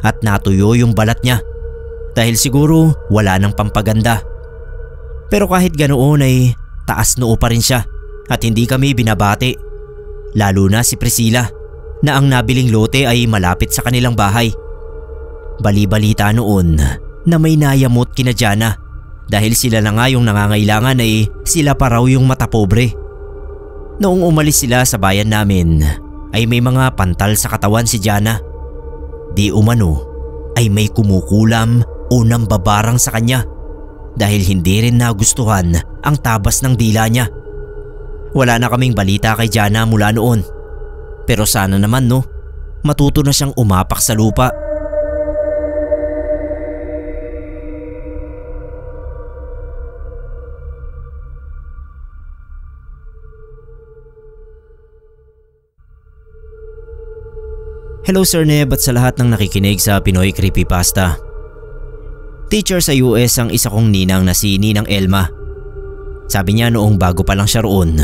at natuyo yung balat niya dahil siguro wala nang pampaganda. Pero kahit ganoon ay taas noo pa rin siya at hindi kami binabati. Lalo na si Priscilla na ang nabiling lote ay malapit sa kanilang bahay. Bali-balita noon na may nayamot kina Jana dahil sila na nga yung nangangailangan ay sila pa raw yung matapobre. Noong umalis sila sa bayan namin ay may mga pantal sa katawan si Jana. Di umano ay may kumukulam o nambabarang sa kanya dahil hindi rin nagustuhan ang tabas ng dila niya. Wala na kaming balita kay Jana mula noon. Pero sana naman matuto na siyang umapak sa lupa. Hello Sir Neb at sa lahat ng nakikinig sa Pinoy Creepypasta. Teacher sa US ang isa kong ninang na si Ninang Elma. Sabi niya noong bago pa lang siya roon,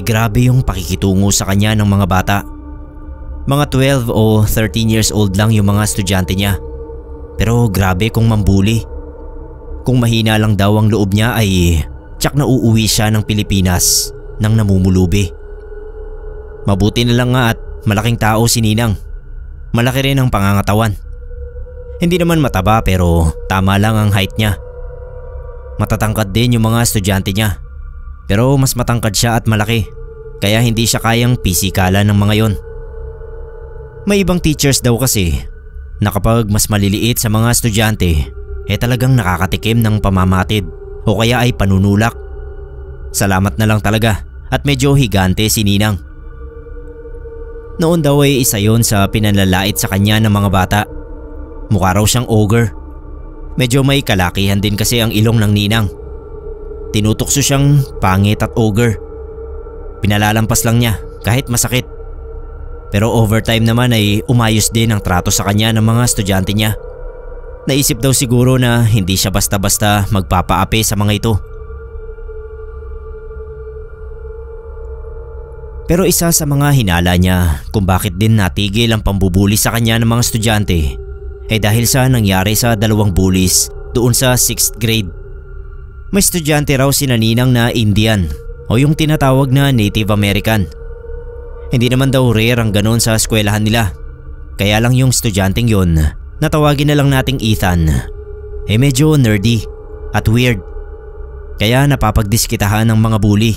grabe yung pakikitungo sa kanya ng mga bata. Mga 12 o 13 years old lang yung mga estudyante niya. Pero grabe kung mambuli. Kung mahina lang daw ang loob niya ay tsak na uuwi siya ng Pilipinas nang namumulubi. Mabuti na lang nga at malaking tao si Ninang. Malaki rin ang pangangatawan. Hindi naman mataba pero tama lang ang height niya. Matatangkad din yung mga estudyante niya. Pero mas matangkad siya at malaki, kaya hindi siya kayang pisikalan ng mga yon. May ibang teachers daw kasi na kapag mas maliliit sa mga estudyante talagang nakakatikim ng pamamatid o kaya ay panunulak. Salamat na lang talaga at medyo higante si Ninang. Noon daw ay isa yon sa pinanlalait sa kanya ng mga bata. Mukha raw siyang ogre. Medyo may kalakihan din kasi ang ilong ng Ninang. Tinutukso siyang pangit at ogre. Pinalalampas lang niya kahit masakit. Pero overtime naman ay umayos din ang trato sa kanya ng mga estudyante niya. Naisip daw siguro na hindi siya basta-basta magpapaapi sa mga ito. Pero isa sa mga hinala niya kung bakit din natigil ang pambubuli sa kanya ng mga estudyante dahil sa nangyari sa 2 bullies doon sa 6th grade. May estudyante raw si Ninang na Indian o yung tinatawag na Native American. Hindi naman daw rare ang ganoon sa eskwelahan nila. Kaya lang yung estudyanteng yon, natawagin na lang nating Ethan, medyo nerdy at weird. Kaya napapagdiskitahan ng mga bully.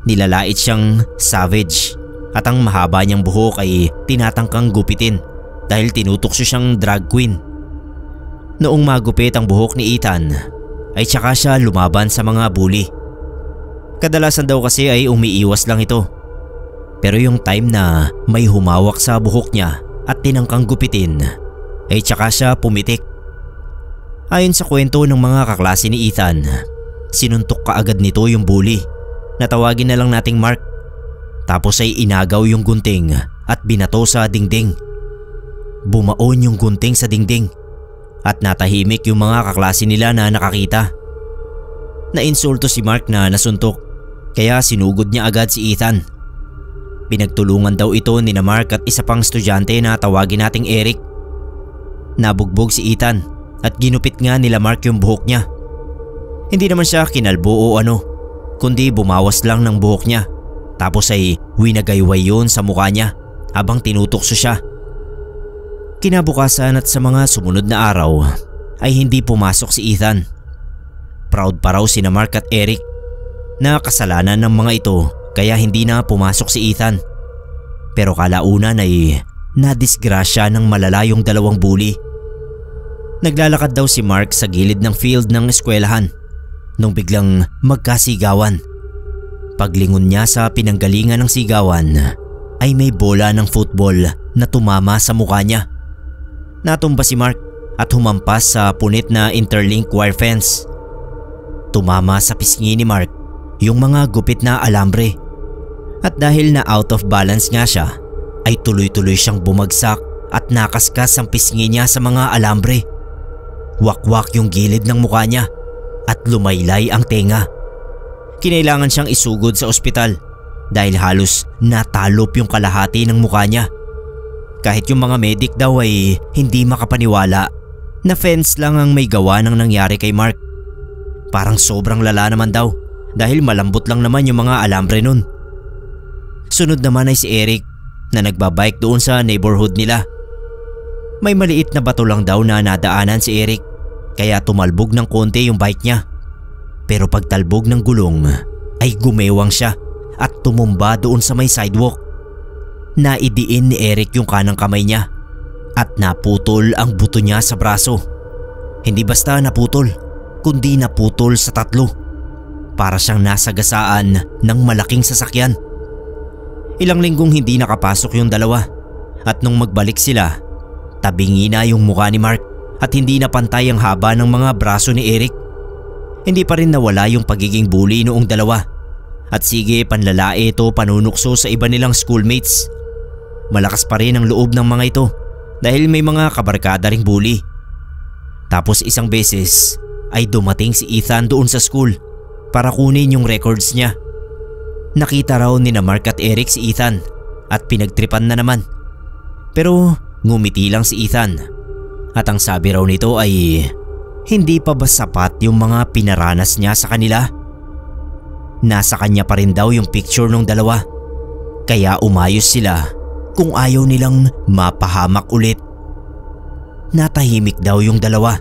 Nilalait siyang savage at ang mahaba niyang buhok ay tinatangkang gupitin dahil tinutokso siyang drag queen. Noong magupit ang buhok ni Ethan ay tsaka siya lumaban sa mga bully. Kadalasan daw kasi ay umiiwas lang ito. Pero yung time na may humawak sa buhok niya at tinangkang gupitin ay tsaka siya pumitik. Ayon sa kwento ng mga kaklase ni Ethan, sinuntok kaagad nito yung bully. Natawagin na lang nating Mark. Tapos ay inagaw yung gunting at binato sa dingding. Bumaon yung gunting sa dingding at natahimik yung mga kaklase nila na nakakita. Nainsulto si Mark na nasuntok kaya sinugod niya agad si Ethan. Pinagtulungan daw ito ni Mark at isa pang estudyante na tawagin nating Eric. Nabugbog si Ethan at ginupit nga nila Mark yung buhok niya. Hindi naman siya kinalbo o ano, kundi bumawas lang ng buhok niya. Tapos ay winagayway yun sa mukha niya habang tinutokso siya. Kinabukasan at sa mga sumunod na araw ay hindi pumasok si Ethan. Proud pa raw sina Mark at Eric na kasalanan ng mga ito kaya hindi na pumasok si Ethan. Pero kalaunan ay nadisgrasya ng malala yung 2 bully. Naglalakad daw si Mark sa gilid ng field ng eskwelahan nung biglang magkasigawan. Paglingon niya sa pinanggalingan ng sigawan ay may bola ng football na tumama sa mukha niya. Natumba si Mark at humampas sa punit na interlink wire fence. Tumama sa pisngi ni Mark yung mga gupit na alambre. At dahil na out of balance nga siya, ay tuloy-tuloy siyang bumagsak at nakaskas ang pisngi niya sa mga alambre. Wakwak yung gilid ng mukha niya at lumaylay ang tenga. Kinailangan siyang isugod sa ospital dahil halos natalop yung kalahati ng mukha niya. Kahit yung mga medic daw ay hindi makapaniwala na fence lang ang may gawa ng nangyari kay Mark. Parang sobrang lala naman daw dahil malambot lang naman yung mga alambre nun. Sunod naman ay si Eric na nagbabike doon sa neighborhood nila. May maliit na bato lang daw na nadaanan si Eric kaya tumalbog ng konti yung bike niya. Pero pagtalbog ng gulong ay gumewang siya at tumumba doon sa may sidewalk. Naidiin ni Eric yung kanang kamay niya at naputol ang buto niya sa braso. Hindi basta naputol, kundi naputol sa 3. Para siyang nasagasaan ng malaking sasakyan. Ilang linggong hindi nakapasok yung 2 at nung magbalik sila, tabingi na yung mukha ni Mark at hindi na pantay ang haba ng mga braso ni Eric. Hindi pa rin nawala yung pagiging bully noong 2 at sige panlalae ito panunukso sa iba nilang schoolmates. Malakas pa rin ang loob ng mga ito dahil may mga kabarkada ring bully. Tapos isang beses ay dumating si Ethan doon sa school para kunin yung records niya. Nakita raw ni na Mark at Eric si Ethan at pinagtripan na naman. Pero ngumiti lang si Ethan at ang sabi raw nito ay hindi pa ba sapat yung mga pinaranas niya sa kanila? Nasa kanya pa rin daw yung picture ng dalawa, kaya umayos sila kung ayaw nilang mapahamak ulit. Natahimik daw yung dalawa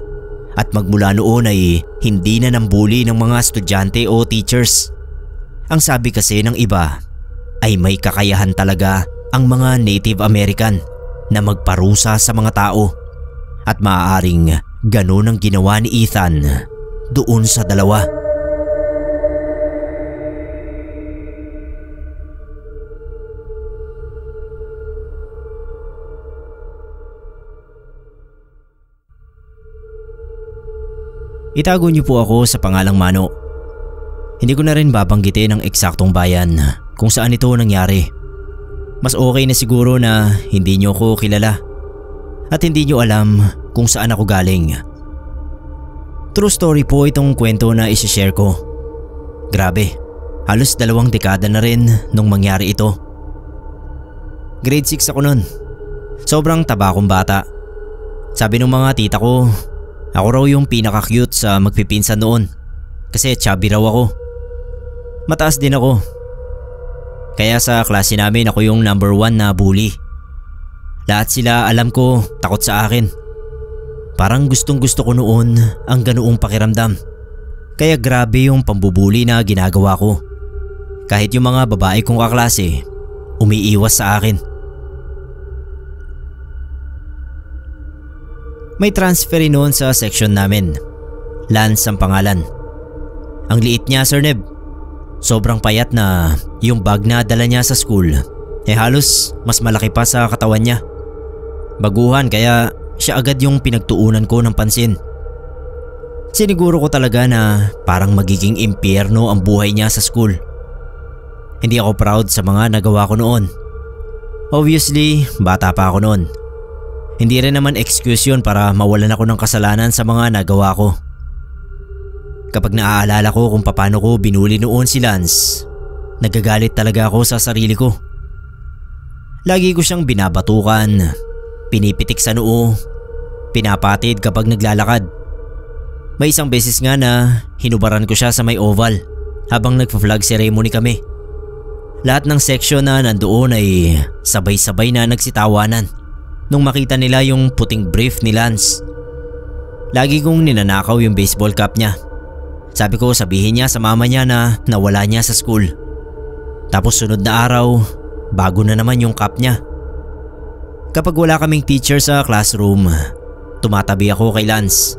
at magmula noon ay hindi na nambuli ng mga estudyante o teachers. Ang sabi kasi ng iba ay may kakayahan talaga ang mga Native American na magparusa sa mga tao at maaaring ganun ang ginawa ni Ethan doon sa dalawa. Itago niyo po ako sa pangalang Mano. Hindi ko na rin babanggitin ang eksaktong bayan kung saan ito nangyari. Mas okay na siguro na hindi niyo ako kilala at hindi niyo alam kung saan ako galing. True story po itong kwento na isishare ko. Grabe, halos 2 dekada na rin nung mangyari ito. Grade 6 ako nun. Sobrang taba kong bata. Sabi ng mga tita ko, ako raw yung pinaka-cute sa magpipinsan noon kasi chubby raw ako. Mataas din ako. Kaya sa klase namin ako yung number 1 na bully. Lahat sila alam ko takot sa akin. Parang gustong gusto ko noon ang ganoong pakiramdam. Kaya grabe yung pambubuli na ginagawa ko. Kahit yung mga babae kong kaklase, umiiwas sa akin. May transfer noon sa section namin. Lance ang pangalan. Ang liit niya, Sir Neb. Sobrang payat na yung bag na dala niya sa school halos mas malaki pa sa katawan niya. Baguhan kaya siya agad yung pinagtuunan ko ng pansin. Siniguro ko talaga na parang magiging impyerno ang buhay niya sa school. Hindi ako proud sa mga nagawa ko noon. Obviously, bata pa ako noon. Hindi rin naman excuse yun para mawalan ako ng kasalanan sa mga nagawa ko. Kapag naaalala ko kung paano ko binuli noon si Lance, nagagalit talaga ako sa sarili ko. Lagi ko siyang binabatukan, pinipitik sa noo, pinapatid kapag naglalakad. May isang beses nga na hinubaran ko siya sa may oval habang nagpa-flag ceremony kami. Lahat ng section na nandoon ay sabay-sabay na nagsitawanan nung makita nila yung puting brief ni Lance. Lagi kong ninanakaw yung baseball cap niya. Sabi ko sabihin niya sa mama niya na nawala niya sa school. Tapos sunod na araw, bago na naman yung cap niya. Kapag wala kaming teacher sa classroom, tumatabi ako kay Lance.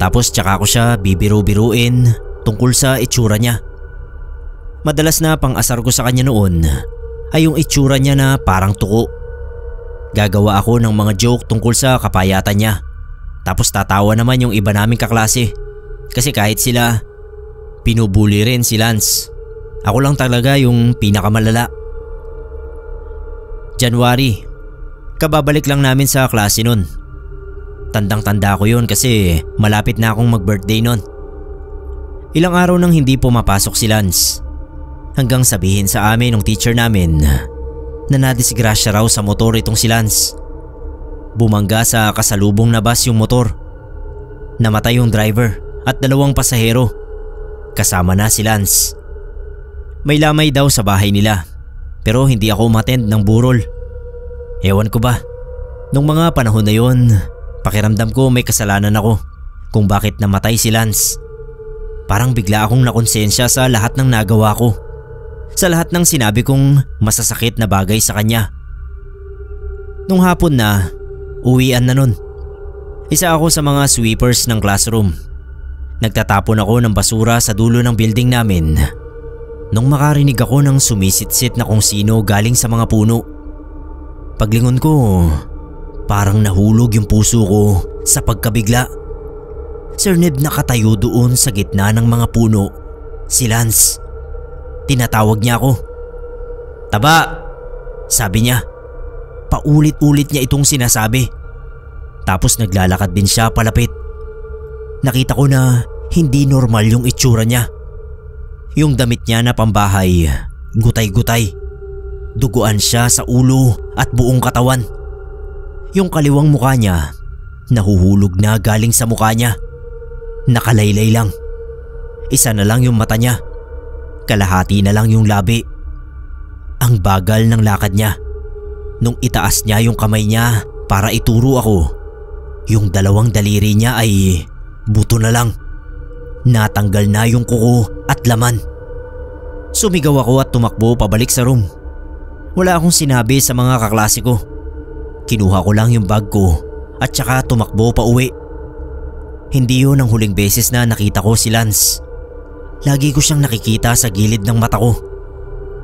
Tapos tsaka ko siya bibiru-biruin tungkol sa itsura niya. Madalas na pang-asar ko sa kanya noon ay yung itsura niya na parang tuko. Gagawa ako ng mga joke tungkol sa kapayatan niya. Tapos tatawa naman yung iba naming kaklase. Kasi kahit sila, pinubuli rin si Lance. Ako lang talaga yung pinakamalala. January, kababalik lang namin sa klase nun. Tandang-tanda ko yun kasi malapit na akong mag-birthday nun. Ilang araw nang hindi pumapasok si Lance. Hanggang sabihin sa amin ng teacher namin na nadisgrasya raw sa motor itong si Lance. Bumangga sa kasalubong na bus yung motor. Namatay yung driver at 2 pasahero. Kasama na si Lance. May lamay daw sa bahay nila pero hindi ako umattend ng burol. Ewan ko ba, nung mga panahon na yon, pakiramdam ko may kasalanan ako kung bakit namatay si Lance. Parang bigla akong nakonsensya sa lahat ng nagawa ko. Sa lahat ng sinabi kong masasakit na bagay sa kanya. Nung hapon na, uwian na nun. Isa ako sa mga sweepers ng classroom. Nagtatapon ako ng basura sa dulo ng building namin nung makarinig ako ng sumisitsit na kung sino galing sa mga puno. Paglingon ko, parang nahulog yung puso ko sa pagkabigla. Sir Neb, nakatayo doon sa gitna ng mga puno, si Lance. Tinatawag niya ako. "Taba!" sabi niya. Paulit-ulit niya itong sinasabi. Tapos naglalakad din siya palapit. Nakita ko na hindi normal yung itsura niya. Yung damit niya na pambahay, gutay-gutay. Duguan siya sa ulo at buong katawan. Yung kaliwang mukha niya, nahuhulog na galing sa mukha niya. Nakalaylay lang. Isa na lang yung mata niya. Kalahati na lang yung labi. Ang bagal ng lakad niya. Nung itaas niya yung kamay niya para ituro ako, yung dalawang daliri niya ay buto na lang. Natanggal na yung kuko at laman. Sumigaw ako at tumakbo pabalik sa room. Wala akong sinabi sa mga kaklase ko. Kinuha ko lang yung bag ko at saka tumakbo pa uwi. Hindi yun ang huling beses na nakita ko si Lance. Lagi ko siyang nakikita sa gilid ng mata ko.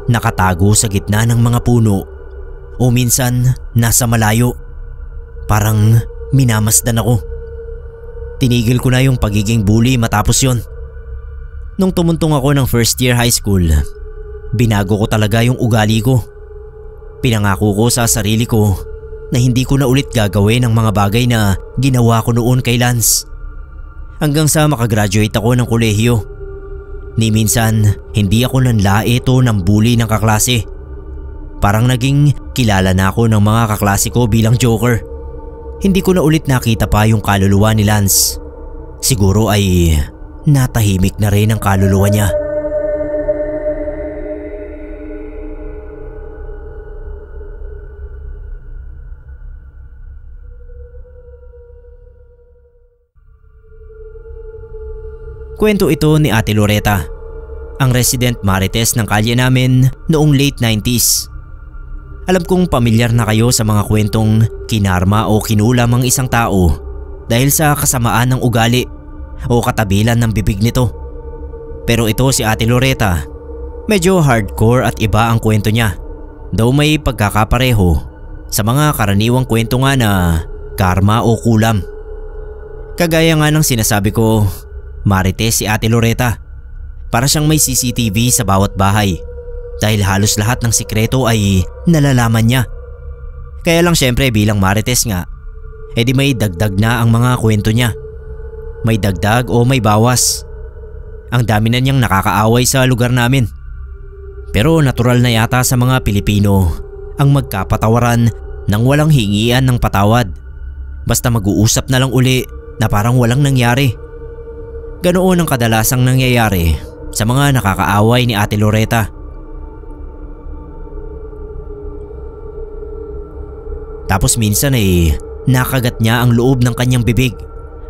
Nakatago sa gitna ng mga puno o minsan nasa malayo. Parang minamasdan ako. Tinigil ko na yung pagiging bully matapos yon. Nung tumuntong ako ng first year high school, binago ko talaga yung ugali ko. Pinangako ko sa sarili ko na hindi ko na ulit gagawin ang mga bagay na ginawa ko noon kay Lance. Hanggang sa makagraduate ako ng kolehiyo. Ni minsan, hindi ako nanlaito ng bully ng kaklase. Parang naging kilala na ako ng mga kaklase ko bilang joker. Hindi ko na ulit nakita pa yung kaluluwa ni Lance. Siguro ay natahimik na rin ang kaluluwa niya. Kwento ito ni Ate Loretta, ang resident marites ng kalye namin noong late 90s. Alam kong pamilyar na kayo sa mga kwentong kinarma o kinulam ang isang tao dahil sa kasamaan ng ugali o katabilan ng bibig nito. Pero ito si Ate Loretta, medyo hardcore at iba ang kwento niya, though may pagkakapareho sa mga karaniwang kwento nga na karma o kulam. Kagaya nga ng sinasabi ko, marites si Ate Loretta. Para siyang may CCTV sa bawat bahay dahil halos lahat ng sikreto ay nalalaman niya. Kaya lang syempre bilang marites nga, edi may dagdag na ang mga kwento niya. May dagdag o may bawas. Ang dami na niyang nakakaaway sa lugar namin. Pero natural na yata sa mga Pilipino ang magkapatawaran nang walang hingian ng patawad. Basta mag-uusap na lang uli na parang walang nangyari. Ganoon ang kadalasang nangyayari sa mga nakakaaway ni Ate Loretta. Tapos minsan ay nakagat niya ang loob ng kanyang bibig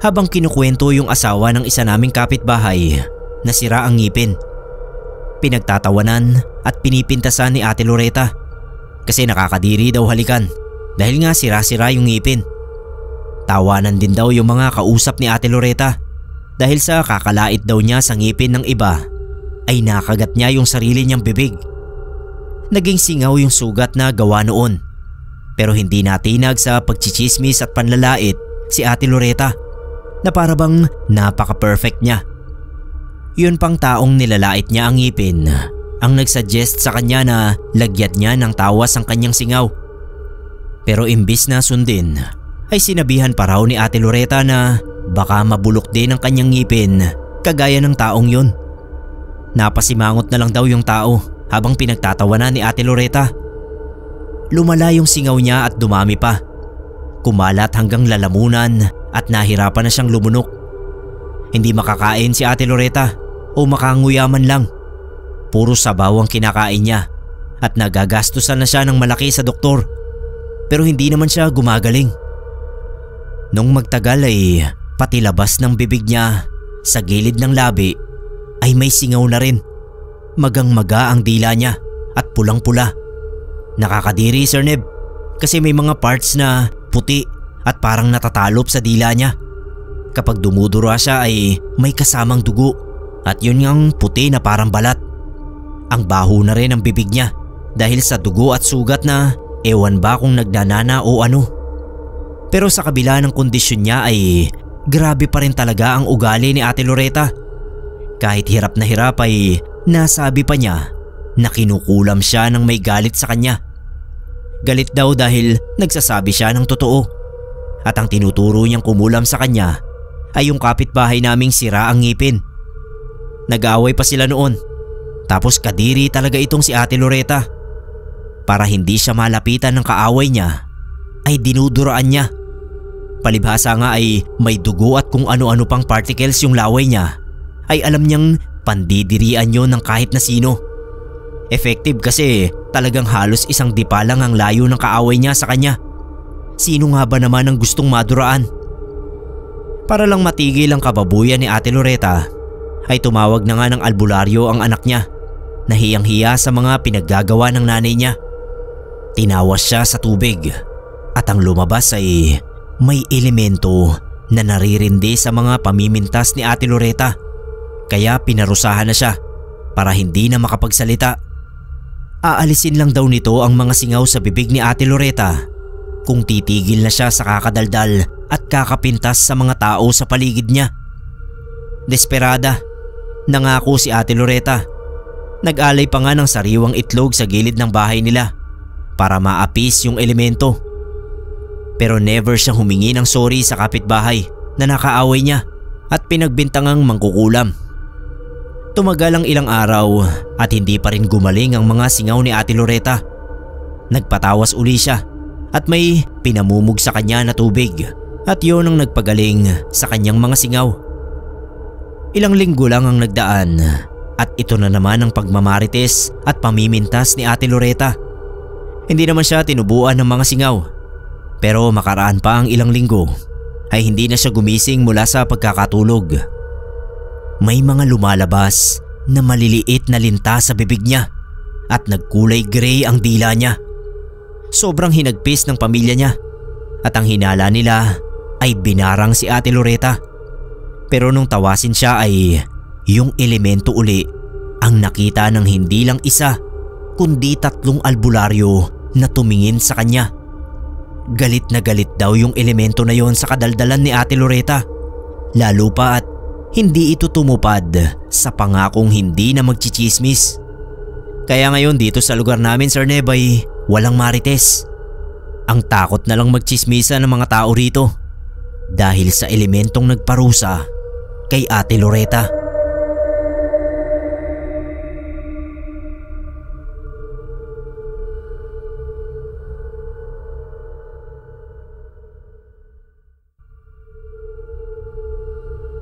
habang kinukwento yung asawa ng isa naming kapitbahay na sira ang ngipin. Pinagtatawanan at pinipintasan ni Ate Loretta kasi nakakadiri daw halikan dahil nga sira-sira yung ngipin. Tawanan din daw yung mga kausap ni Ate Loretta dahil sa kakalait daw niya sa ngipin ng iba ay nakagat niya yung sarili niyang bibig. Naging singaw yung sugat na gawa noon. Pero hindi natinag sa pagchichismis at panlalait si Ate Loretta na parabang napaka-perfect niya. Yun pang taong nilalait niya ang ngipin ang nagsuggest sa kanya na lagyat niya ng tawas ang kanyang singaw. Pero imbis na sundin ay sinabihan pa raw ni Ate Loretta na baka mabulok din ang kanyang ngipin kagaya ng taong yun. Napasimangot na lang daw yung tao habang pinagtatawanan ni Ate Loretta. Lumala yung singaw niya at dumami pa. Kumalat hanggang lalamunan at nahirapan na siyang lumunok. Hindi makakain si Ate Loretta o makanguyaman lang. Puro sabaw ang kinakain niya at nagagastusan na siya ng malaki sa doktor. Pero hindi naman siya gumagaling. Nung magtagal ay pati labas ng bibig niya sa gilid ng labi ay may singaw na rin. Magang-maga ang dila niya at pulang-pula. Nakakadiri, Sir Neb, kasi may mga parts na puti at parang natatalop sa dila niya. Kapag dumudura siya ay may kasamang dugo at yun ngang puti na parang balat. Ang baho na rin ang bibig niya dahil sa dugo at sugat na ewan ba kung nagnanana o ano. Pero sa kabila ng kondisyon niya ay grabe pa rin talaga ang ugali ni Ate Loretta. Kahit hirap na hirap ay nasabi pa niya na kinukulam siya ng may galit sa kanya. Galit daw dahil nagsasabi siya ng totoo At ang tinuturo niyang kumulam sa kanya ay yung kapitbahay naming sira ang ngipin. Nag-aaway pa sila noon. Tapos kadiri talaga itong si Ate Loretta. Para hindi siya malapitan ng kaaway niya ay dinuduraan niya. Palibhasa nga ay may dugo at kung ano-ano pang particles yung laway niya, ay alam niyang pandidirian yun ng kahit na sino. Effective kasi talagang halos isang dipa lang ang layo ng kaaway niya sa kanya. Sino nga ba naman ang gustong maduraan? Para lang matigil ang kababuyan ni Ate Loretta ay tumawag na nga ng albularyo ang anak niya, nahiyang-hiya sa mga pinaggagawa ng nanay niya. Tinawas siya sa tubig at ang lumabas ay may elemento na naririndi sa mga pamimintas ni Ate Loretta. Kaya pinarusahan na siya para hindi na makapagsalita. Aalisin lang daw nito ang mga singaw sa bibig ni Ate Loretta kung titigil na siya sa kakadaldal at kakapintas sa mga tao sa paligid niya. Desperada, nangako si Ate Loretta. Nag-alay pa nga ng sariwang itlog sa gilid ng bahay nila para maapis yung elemento. Pero never siya humingi ng sorry sa kapitbahay na nakaaway niya at pinagbintangang mangkukulam. Tumagal ang ilang araw at hindi pa rin gumaling ang mga singaw ni Ate Loretta. Nagpatawas uli siya at may pinamumog sa kanya na tubig at yun ang nagpagaling sa kanyang mga singaw. Ilang linggo lang ang nagdaan at ito na naman ang pagmamarites at pamimintas ni Ate Loretta. Hindi naman siya tinubuan ng mga singaw, pero makaraan pa ang ilang linggo ay hindi na siya gumising mula sa pagkakatulog. May mga lumalabas na maliliit na linta sa bibig niya at nagkulay gray ang dila niya. Sobrang hinagpis ng pamilya niya at ang hinala nila ay binarang si Ate Loretta. Pero nung tawasin siya ay yung elemento uli ang nakita ng hindi lang isa kundi 3 albularyo na tumingin sa kanya. Galit na galit daw yung elemento na yon sa kadaldalan ni Ate Loretta. Lalo pa at hindi ito tumupad sa pangakong hindi na magchichismis. Kaya ngayon dito sa lugar namin, Sir Neb, ay walang marites. Ang takot na lang magchismisa ng mga tao rito dahil sa elementong nagparusa kay Ate Loretta.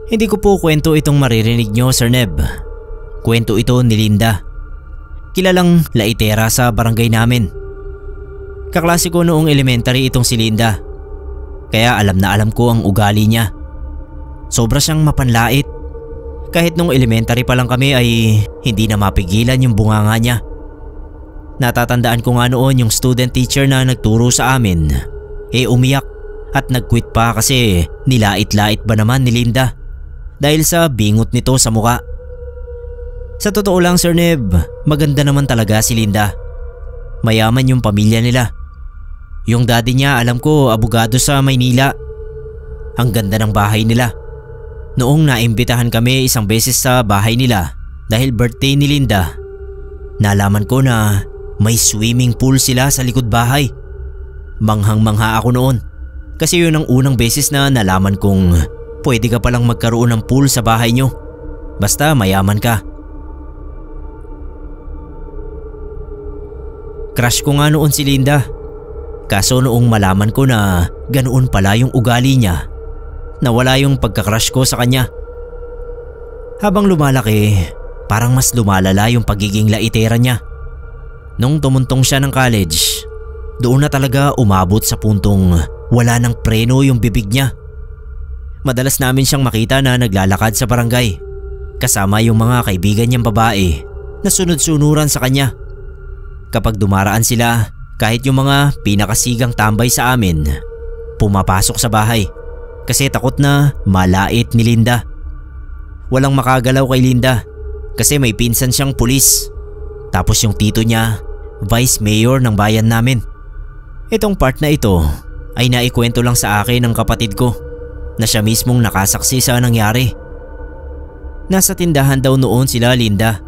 Hindi ko po kwento itong maririnig nyo, Sir Neb. Kwento ito ni Linda, kilalang laitera sa barangay namin. Kaklase ko noong elementary itong si Linda, kaya alam na alam ko ang ugali niya. Sobra siyang mapanlait. Kahit nung elementary pa lang kami ay hindi na mapigilan yung bunganga niya. Natatandaan ko nga noon yung student teacher na nagturo sa amin umiyak at nag-quit pa kasi nilait-lait ba naman ni Linda dahil sa bingot nito sa muka. Sa totoo lang, Sir Neb, maganda naman talaga si Linda. Mayaman yung pamilya nila. Yung daddy niya alam ko abogado sa Maynila. Ang ganda ng bahay nila. Noong naimbitahan kami isang beses sa bahay nila dahil birthday ni Linda, nalaman ko na may swimming pool sila sa likod bahay. Manghang-mangha ako noon kasi yun ang unang beses na nalaman kong pwede ka palang magkaroon ng pool sa bahay nyo basta mayaman ka. Crush ko nga noon si Linda. Kaso noong malaman ko na ganoon pala yung ugali niya, nawala yung pagka-crush ko sa kanya. Habang lumalaki, parang mas lumalala yung pagiging laitera niya. Nung tumuntong siya ng college, doon na talaga umabot sa puntong wala nang preno yung bibig niya. Madalas namin siyang makita na naglalakad sa barangay kasama yung mga kaibigan niyang babae na sunod-sunuran sa kanya. Kapag dumaraan sila, kahit yung mga pinakasigang tambay sa amin, pumapasok sa bahay kasi takot na malait ni Linda. Walang makagalaw kay Linda kasi may pinsan siyang pulis. Tapos yung tito niya, vice mayor ng bayan namin. Itong part na ito ay naikwento lang sa akin ng kapatid ko na siya mismong nakasaksi sa nangyari. Nasa tindahan daw noon sila Linda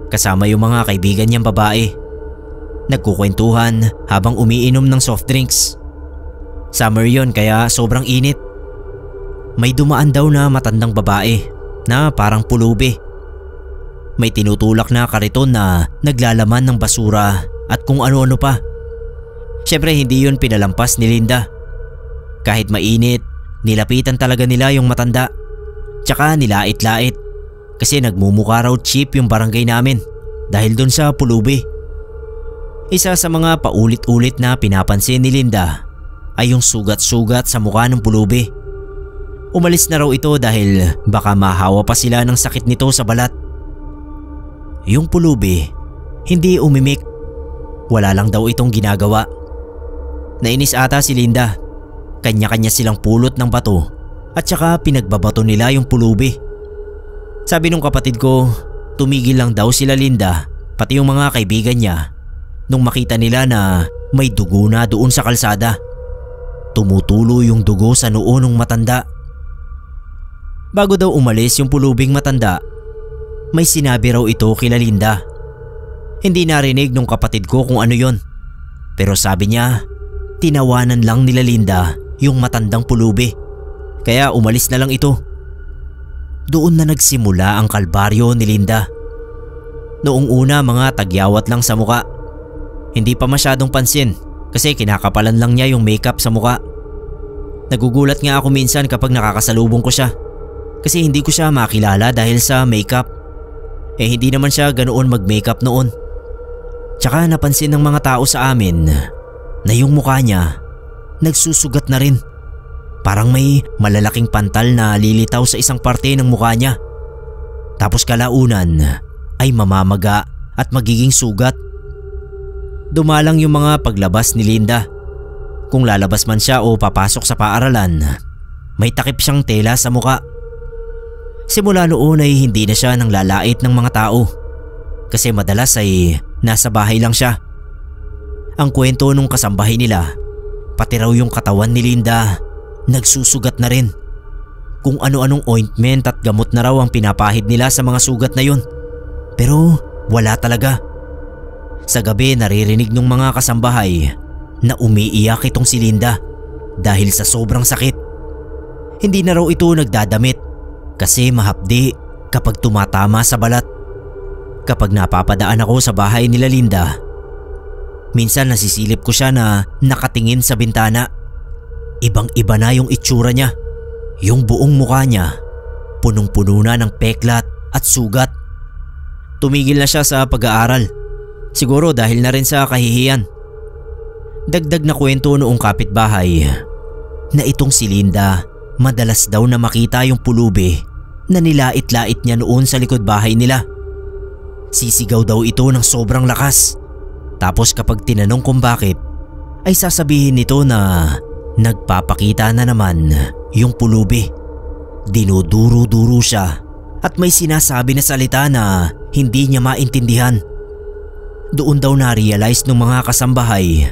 kasama yung mga kaibigan niyang babae. Nagkukwentuhan habang umiinom ng soft drinks. Summer yon kaya sobrang init. May dumaan daw na matandang babae na parang pulubi. May tinutulak na kariton na naglalaman ng basura at kung ano-ano pa. Syempre hindi yun pinalampas ni Linda. Kahit mainit, nilapitan talaga nila yung matanda. Tsaka nilait-lait kasi nagmumukha raw cheap yung barangay namin dahil dun sa pulubi. Isa sa mga paulit-ulit na pinapansin ni Linda ay yung sugat-sugat sa mukha ng pulubi. Umalis na raw ito dahil baka mahawa pa sila ng sakit nito sa balat. Yung pulubi, hindi umimik. Wala lang daw itong ginagawa. Nainis ata si Linda. Kanya-kanya silang pulot ng bato at saka pinagbabato nila yung pulubi. Sabi nung kapatid ko, tumigil lang daw sila Linda pati yung mga kaibigan niya nung makita nila na may dugo na doon sa kalsada. Tumutulo yung dugo sa noo ng matanda. Bago daw umalis yung pulubing matanda, may sinabi raw ito kila Linda. Hindi narinig nung kapatid ko kung ano yon. Pero sabi niya, tinawanan lang nila Linda yung matandang pulubi. Kaya umalis na lang ito. Doon na nagsimula ang kalbaryo ni Linda. Noong una mga tagyawat lang sa muka. Hindi pa masyadong pansin kasi kinakapalan lang niya yung makeup sa muka. Nagugulat nga ako minsan kapag nakakasalubong ko siya. Kasi hindi ko siya makilala dahil sa makeup. Hindi naman siya ganoon mag-makeup noon. Tsaka napansin ng mga tao sa amin na yung mukha niya nagsusugat na rin. Parang may malalaking pantal na lilitaw sa isang parte ng mukha niya. Tapos kalaunan ay mamamaga at magiging sugat. Dumalang yung mga paglabas ni Linda. Kung lalabas man siya o papasok sa paaralan, may takip siyang tela sa mukha. Simula noon ay hindi na siya nang lalait ng mga tao kasi madalas ay nasa bahay lang siya. Ang kwento nung kasambahay nila, pati raw yung katawan ni Linda nagsusugat na rin. Kung ano-anong ointment at gamot na raw ang pinapahid nila sa mga sugat na yun. Pero wala talaga. Sa gabi naririnig ng mga kasambahay na umiiyak itong si Linda dahil sa sobrang sakit. Hindi na raw ito nagdadamit kasi mahapdi kapag tumatama sa balat. Kapag napapadaan ako sa bahay nila Linda, minsan nasisilip ko siya na nakatingin sa bintana. Ibang-iba na yung itsura niya. Yung buong mukha niya, punong-puno na ng peklat at sugat. Tumigil na siya sa pag-aaral. Siguro dahil na rin sa kahihiyan. Dagdag na kwento noong kapitbahay na itong si Linda madalas daw na makita yung pulubi na nilait-lait niya noon sa likod bahay nila. Sisigaw daw ito ng sobrang lakas. Tapos kapag tinanong kung bakit, ay sasabihin nito na nagpapakita na naman yung pulubi. Dinuduro-duro siya at may sinasabi na salita na hindi niya maintindihan. Doon daw na-realize ng mga kasambahay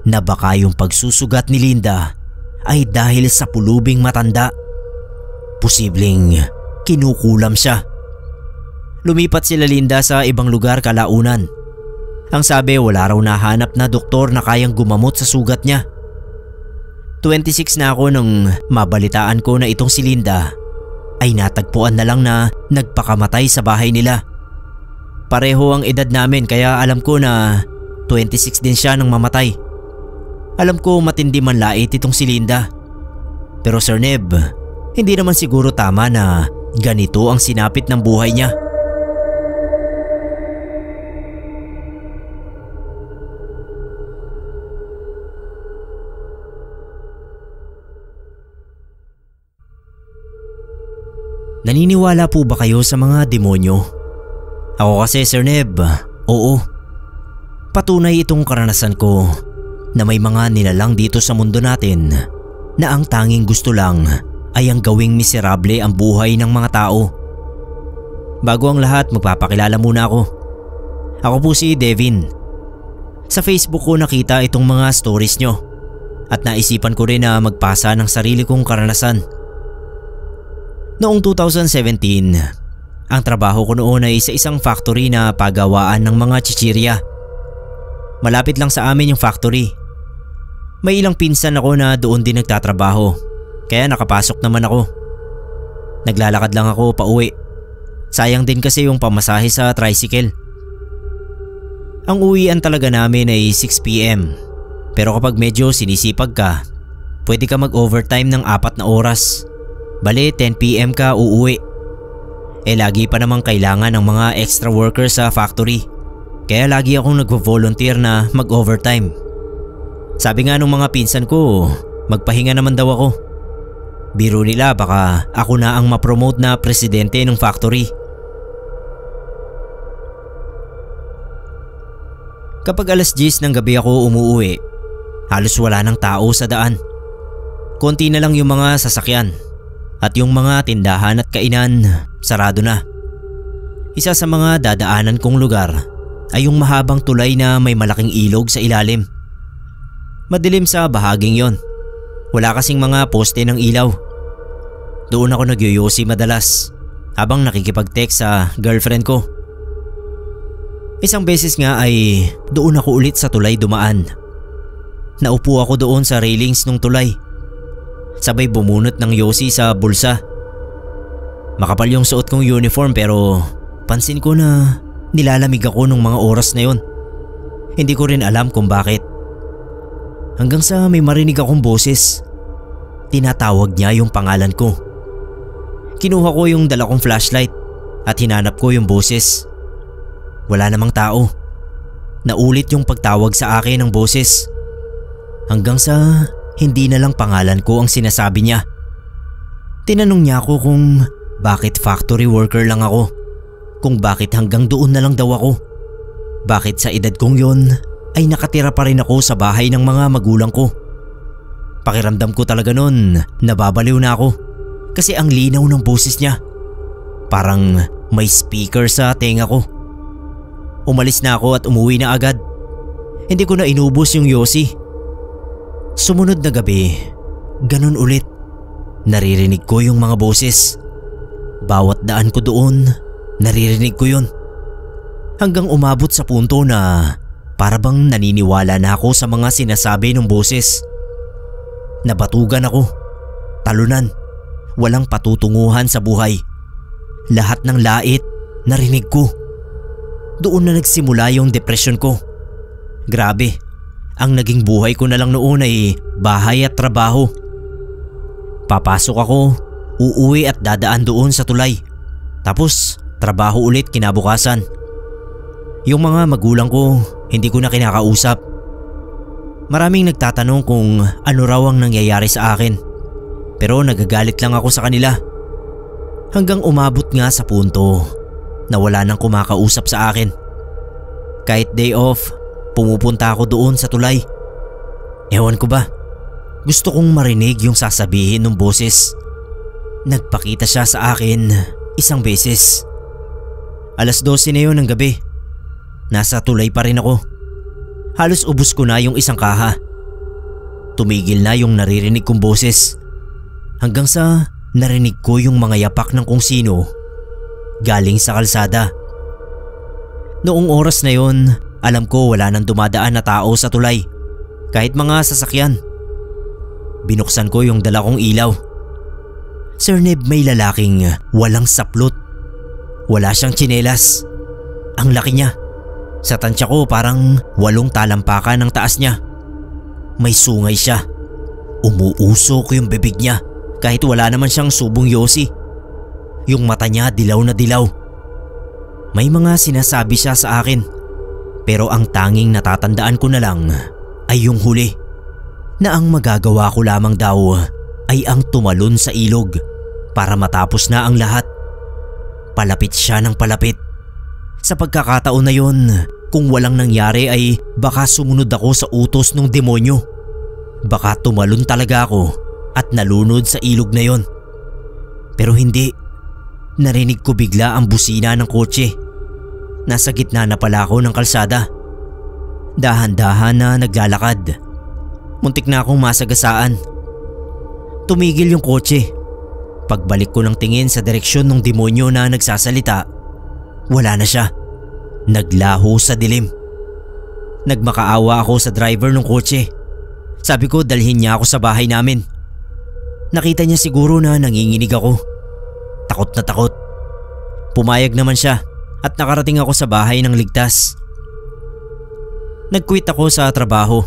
na baka yung pagsusugat ni Linda ay dahil sa pulubing matanda. Posibleng kinukulam siya. Lumipat sila Linda sa ibang lugar kalaunan. Ang sabi wala raw nahanap na doktor na kayang gumamot sa sugat niya. 26 na ako nung mabalitaan ko na itong si Linda ay natagpuan na lang na nagpakamatay sa bahay nila. Pareho ang edad namin kaya alam ko na 26 din siya nang mamatay. Alam ko matindi man lait itong si Linda. Pero Sir Neb, hindi naman siguro tama na ganito ang sinapit ng buhay niya. Naniniwala po ba kayo sa mga demonyo? Ako kasi Sir Neb, oo. Patunay itong karanasan ko na may mga nilalang dito sa mundo natin na ang tanging gusto lang ay ang gawing miserable ang buhay ng mga tao. Bago ang lahat, magpapakilala muna ako. Ako po si Devin. Sa Facebook ko nakita itong mga stories nyo at naisipan ko rin na magpasa ng sarili kong karanasan. Noong 2017, ang trabaho ko noon ay sa isang factory na pagawaan ng mga chichirya. Malapit lang sa amin yung factory. May ilang pinsan ako na doon din nagtatrabaho, kaya nakapasok naman ako. Naglalakad lang ako pauwi. Sayang din kasi yung pamasahe sa tricycle. Ang uwian talaga namin ay 6 PM. Pero kapag medyo sinisipag ka, pwede ka mag-overtime ng 4 na oras. Bale 10 PM ka uuwi. Lagi pa namang kailangan ng mga extra workers sa factory. Kaya lagi akong nagvo-volunteer na mag-overtime. Sabi nga nung mga pinsan ko, magpahinga naman daw ako. Biro nila baka ako na ang ma-promote na presidente ng factory. Kapag alas 10 ng gabi ako umuwi, halos wala ng tao sa daan. Konti na lang yung mga sasakyan at yung mga tindahan at kainan sarado na. Isa sa mga dadaanan kong lugar ay yung mahabang tulay na may malaking ilog sa ilalim. Madilim sa bahaging yon. Wala kasing mga poste ng ilaw. Doon ako nagyoyosi madalas habang nakikipag-text sa girlfriend ko. Isang beses nga ay doon ako ulit sa tulay dumaan. Naupo ako doon sa railings ng tulay. Sabay bumunot ng yosi sa bulsa. Makapal yung suot kong uniform pero pansin ko na nilalamig ako nung mga oras na yon. Hindi ko rin alam kung bakit. Hanggang sa may marinig akong boses. Tinatawag niya yung pangalan ko. Kinuha ko yung dala kong flashlight at hinanap ko yung boses. Wala namang tao. Naulit yung pagtawag sa akin ng boses. Hanggang sa hindi na lang pangalan ko ang sinasabi niya. Tinanong niya ako kung bakit factory worker lang ako. Kung bakit hanggang doon na lang daw ako. Bakit sa edad kong yon ay nakatira pa rin ako sa bahay ng mga magulang ko. Pakiramdam ko talaga nun nababaliw na ako kasi ang linaw ng boses niya. Parang may speaker sa tenga ko. Umalis na ako at umuwi na agad. Hindi ko na inubos yung yosi. Sumunod na gabi, ganun ulit. Naririnig ko yung mga boses. Bawat daan ko doon, naririnig ko yun. Hanggang umabot sa punto na para bang naniniwala na ako sa mga sinasabi ng boses. Nabatugan ako, talunan, walang patutunguhan sa buhay. Lahat ng lait narinig ko. Doon na nagsimula yung depression ko. Grabe, ang naging buhay ko na lang noon ay bahay at trabaho. Papasok ako, uuwi at dadaan doon sa tulay. Tapos trabaho ulit kinabukasan. Yung mga magulang ko hindi ko na kinakausap. Maraming nagtatanong kung ano raw ang nangyayari sa akin. Pero nagagalit lang ako sa kanila. Hanggang umabot nga sa punto na wala nang kumakausap sa akin. Kahit day off, pumupunta ako doon sa tulay. Ewan ko ba, gusto kong marinig yung sasabihin ng boses. Nagpakita siya sa akin isang beses. Alas 12 na yun ng gabi. Nasa tulay pa rin ako. Halos ubos ko na yung isang kaha. Tumigil na yung naririnig kong boses. Hanggang sa narinig ko yung mga yapak ng kung sino galing sa kalsada. Noong oras na yon, alam ko wala nang dumadaan na tao sa tulay. Kahit mga sasakyan. Binuksan ko yung dala kong ilaw. Sir Neb, may lalaking walang saplot. Wala siyang tsinelas. Ang laki niya. Sa tansya ko parang 8 talampakan ang taas niya. May sungay siya. Umuusok yung bibig niya kahit wala naman siyang subong yosi. Yung mata niya dilaw na dilaw. May mga sinasabi siya sa akin. Pero ang tanging natatandaan ko na lang ay yung huli. Na ang magagawa ko lamang daw ay ang tumalon sa ilog para matapos na ang lahat. Palapit siya ng palapit. Sa pagkakataon na yon, kung walang nangyari ay baka sumunod ako sa utos ng demonyo. Baka tumalon talaga ako at nalunod sa ilog na yon. Pero hindi. Narinig ko bigla ang busina ng kotse. Nasa gitna na pala ako ng kalsada. Dahan-dahan na naglalakad. Muntik na akong masagasaan. Tumigil yung kotse. Pagbalik ko ng tingin sa direksyon ng demonyo na nagsasalita, wala na siya. Naglaho sa dilim. Nagmakaawa ako sa driver ng kotse. Sabi ko dalhin niya ako sa bahay namin. Nakita niya siguro na nanginginig ako. Takot na takot. Pumayag naman siya at nakarating ako sa bahay ng ligtas. Nag-quit ako sa trabaho.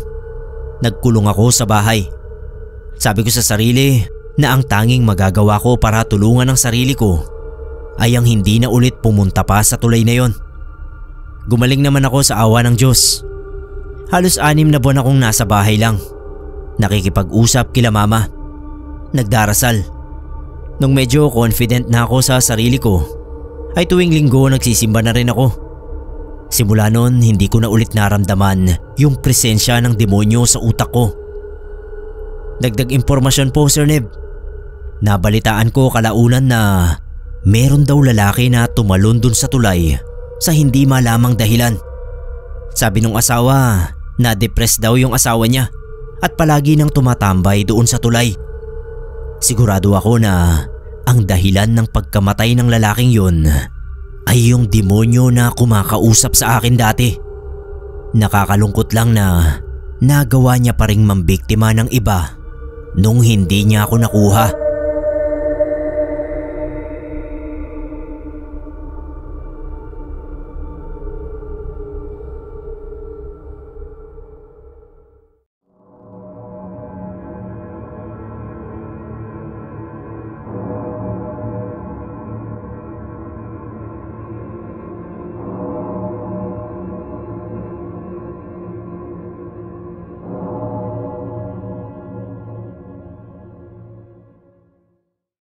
Nagkulong ako sa bahay. Sabi ko sa sarili na ang tanging magagawa ko para tulungan ang sarili ko ay ang hindi na ulit pumunta pa sa tulay na yon. Gumaling naman ako sa awa ng Diyos. Halos 6 na buwan akong nasa bahay lang. Nakikipag-usap kila mama. Nagdarasal. Nung medyo confident na ako sa sarili ko, ay tuwing linggo nagsisimba na rin ako. Simula noon hindi ko na ulit naramdaman yung presensya ng demonyo sa utak ko. Dagdag impormasyon po, Sir Neb. Nabalitaan ko kalaunan na meron daw lalaki na tumalon dun sa tulay sa hindi malamang dahilan. Sabi nung asawa na depressed daw yung asawa niya at palagi nang tumatambay doon sa tulay. Sigurado ako na ang dahilan ng pagkamatay ng lalaking yun ay yung demonyo na kumakausap sa akin dati. Nakakalungkot lang na nagawa niya pa ring mambiktima ng iba nung hindi niya ako nakuha.